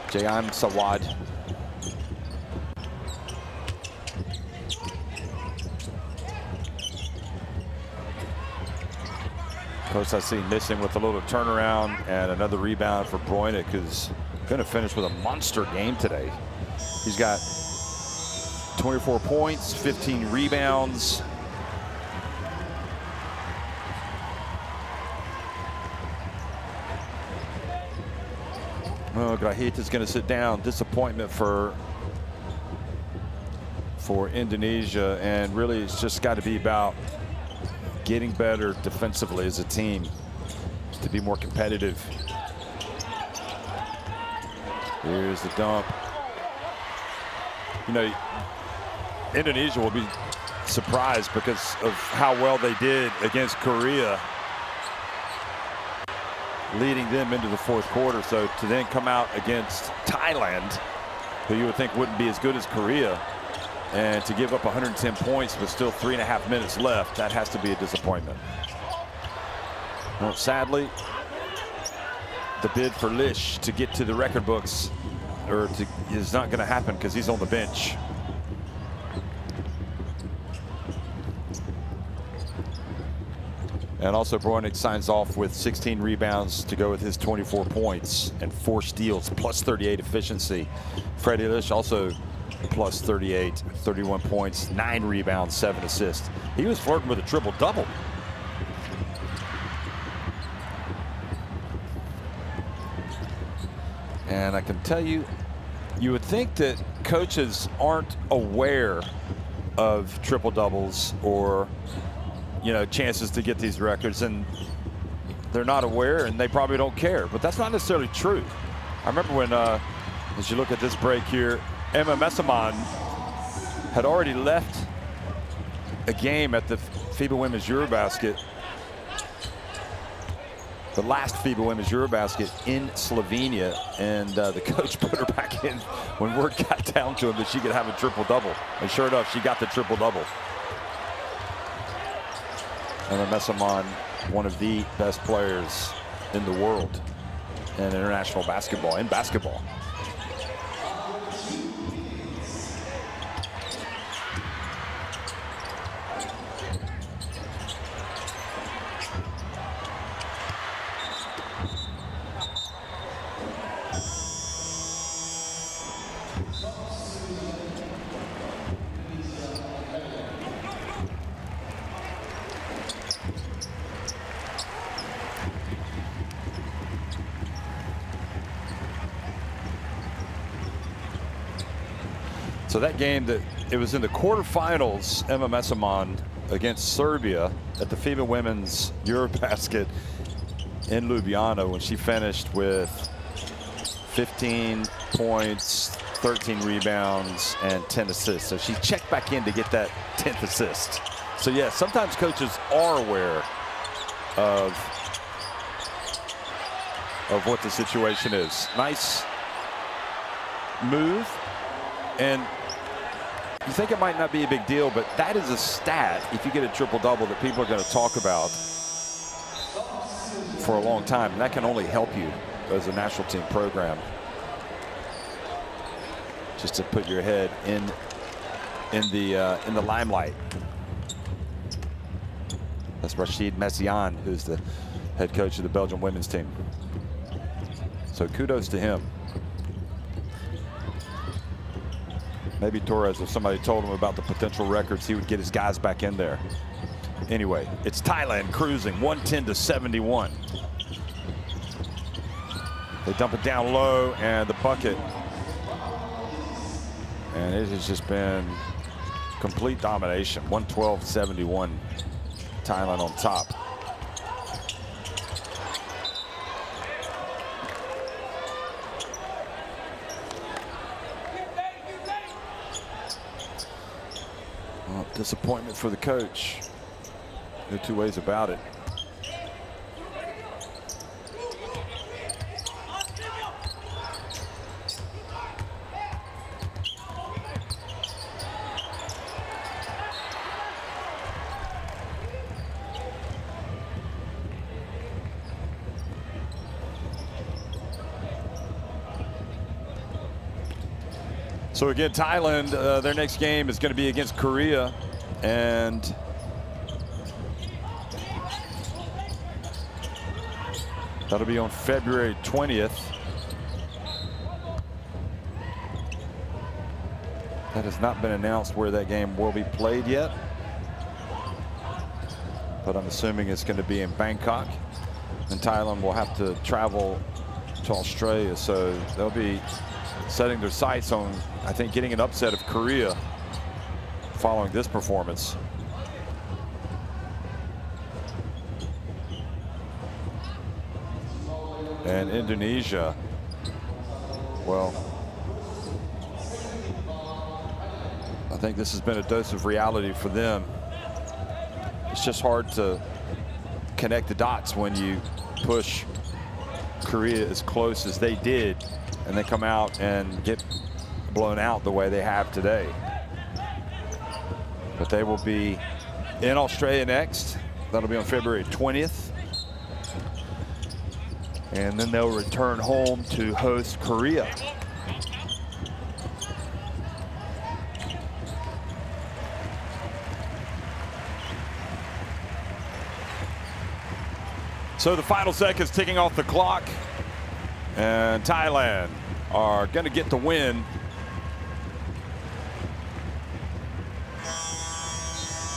Jayam Sawad. Kosasi missing with a little turnaround, and another rebound for Breunig, who's going to finish with a monster game today. He's got 24 points, 15 rebounds, Oh, Grahita's going to sit down. Disappointment for Indonesia, and really it's just got to be about getting better defensively as a team to be more competitive. Here's the dump. You know, Indonesia will be surprised because of how well they did against Korea, leading them into the fourth quarter. So to then come out against Thailand, who you would think wouldn't be as good as Korea, and to give up 110 points with still 3.5 minutes left, that has to be a disappointment. Well, sadly, the bid for Lish to get to the record books is not going to happen because he's on the bench. And also Bräunig signs off with 16 rebounds to go with his 24 points and 4 steals, plus 38 efficiency. Freddie Lish also plus 38, 31 points, 9 rebounds, 7 assists. He was flirting with a triple-double. And I can tell you, you would think that coaches aren't aware of triple-doubles or, you know, chances to get these records, and they're not aware and they probably don't care, but that's not necessarily true. I remember when, as you look at this break here, Emma Messaman had already left a game at the FIBA Women's Eurobasket, the last FIBA Women's Eurobasket in Slovenia, and the coach put her back in when word got down to him that she could have a triple-double. And sure enough, she got the triple-double. Emma Messaman, one of the best players in the world in international basketball, in basketball. So that game, it was in the quarterfinals, Emma Messaman against Serbia at the FIBA Women's Eurobasket in Ljubljana, when she finished with 15 points, 13 rebounds, and 10 assists. So she checked back in to get that 10th assist. So yeah, sometimes coaches are aware of what the situation is. Nice move. And you think it might not be a big deal, but that is a stat, if you get a triple-double, that people are going to talk about for a long time. And that can only help you as a national team program, just to put your head in the limelight. That's Rachid Messiaen, who's the head coach of the Belgian women's team. So kudos to him. Maybe Torres, if somebody told him about the potential records, he would get his guys back in there. Anyway, it's Thailand cruising 110-71. They dump it down low, and the bucket. And it has just been complete domination. 112-71. Thailand on top. Well, disappointment for the coach. No two ways about it. So again, Thailand, their next game is going to be against Korea, and that'll be on February 20th. That has not been announced where that game will be played yet, but I'm assuming it's going to be in Bangkok, and Thailand will have to travel to Australia. So they'll be setting their sights on, I think, getting an upset of Korea following this performance. And Indonesia, well, I think this has been a dose of reality for them. It's just hard to connect the dots when you push Korea as close as they did and they come out and get blown out the way they have today. But they will be in Australia next. That'll be on February 20th. And then they'll return home to host Korea. So the final seconds ticking off the clock, and Thailand are going to get the win.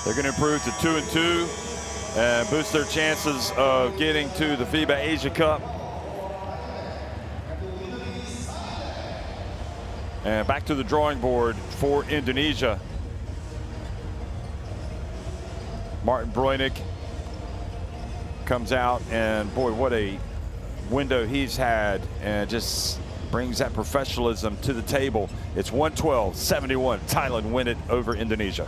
They're going to improve to 2-2 and boost their chances of getting to the FIBA Asia Cup. And back to the drawing board for Indonesia. Martin Breunig comes out, and boy, what a window he's had, and just brings that professionalism to the table. It's 112-71. Thailand win it over Indonesia.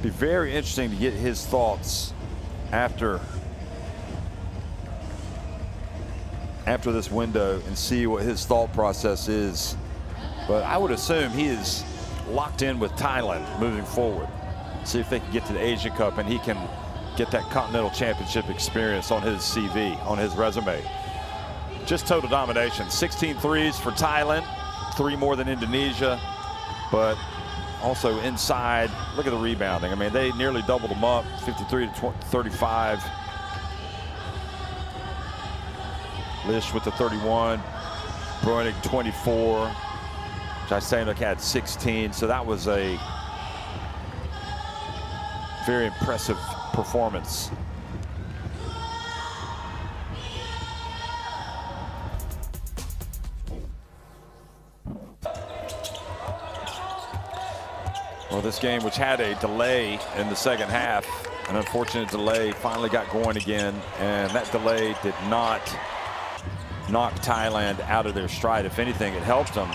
Be very interesting to get his thoughts after this window and see what his thought process is. But I would assume he is locked in with Thailand moving forward. See if they can get to the Asia Cup and he can get that Continental Championship experience on his CV, on his resume. Just total domination. 16 threes for Thailand, 3 more than Indonesia, but also inside. Look at the rebounding. I mean, they nearly doubled them up, 53 to 35. Lish with the 31, Breunig 24. Jaisanuk had 16, so that was a very impressive performance. Well, this game, which had a delay in the second half, an unfortunate delay, finally got going again, and that delay did not knock Thailand out of their stride. If anything, it helped them,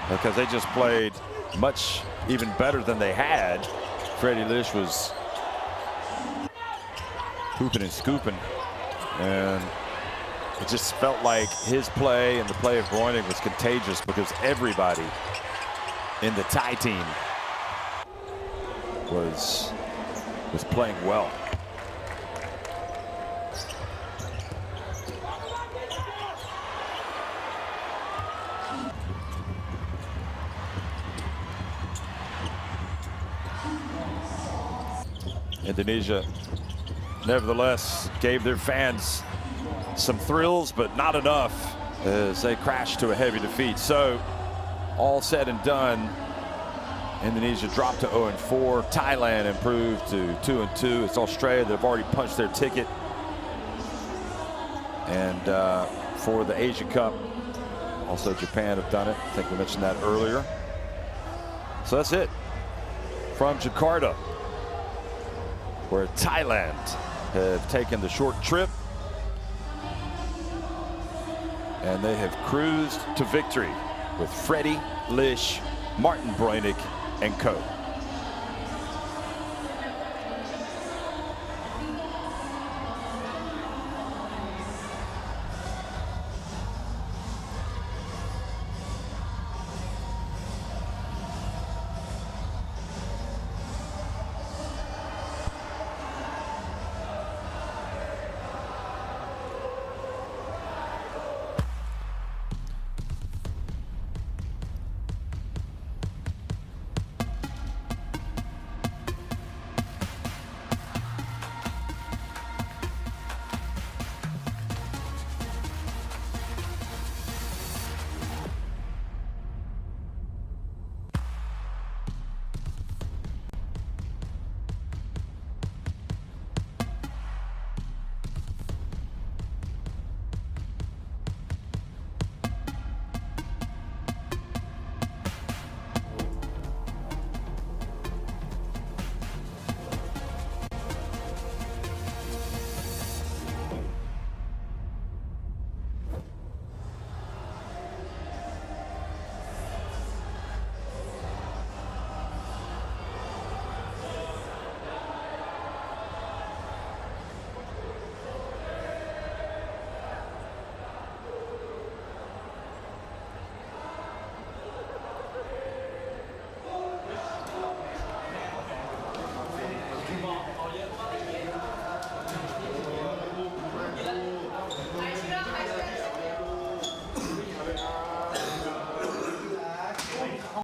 because they just played much even better than they had. Freddie Lish was hooping and scooping, and it just felt like his play and the play of Breunig was contagious, because everybody in the Thai team was playing well. Indonesia, nevertheless, gave their fans some thrills, but not enough, as they crashed to a heavy defeat. So, all said and done, Indonesia dropped to 0-4. Thailand improved to 2-2. It's Australia that have already punched their ticket. And for the Asia Cup, also Japan have done it. I think we mentioned that earlier. So that's it from Jakarta, where Thailand have taken the short trip, and they have cruised to victory with Freddie Lish, Martin Breunig, and co.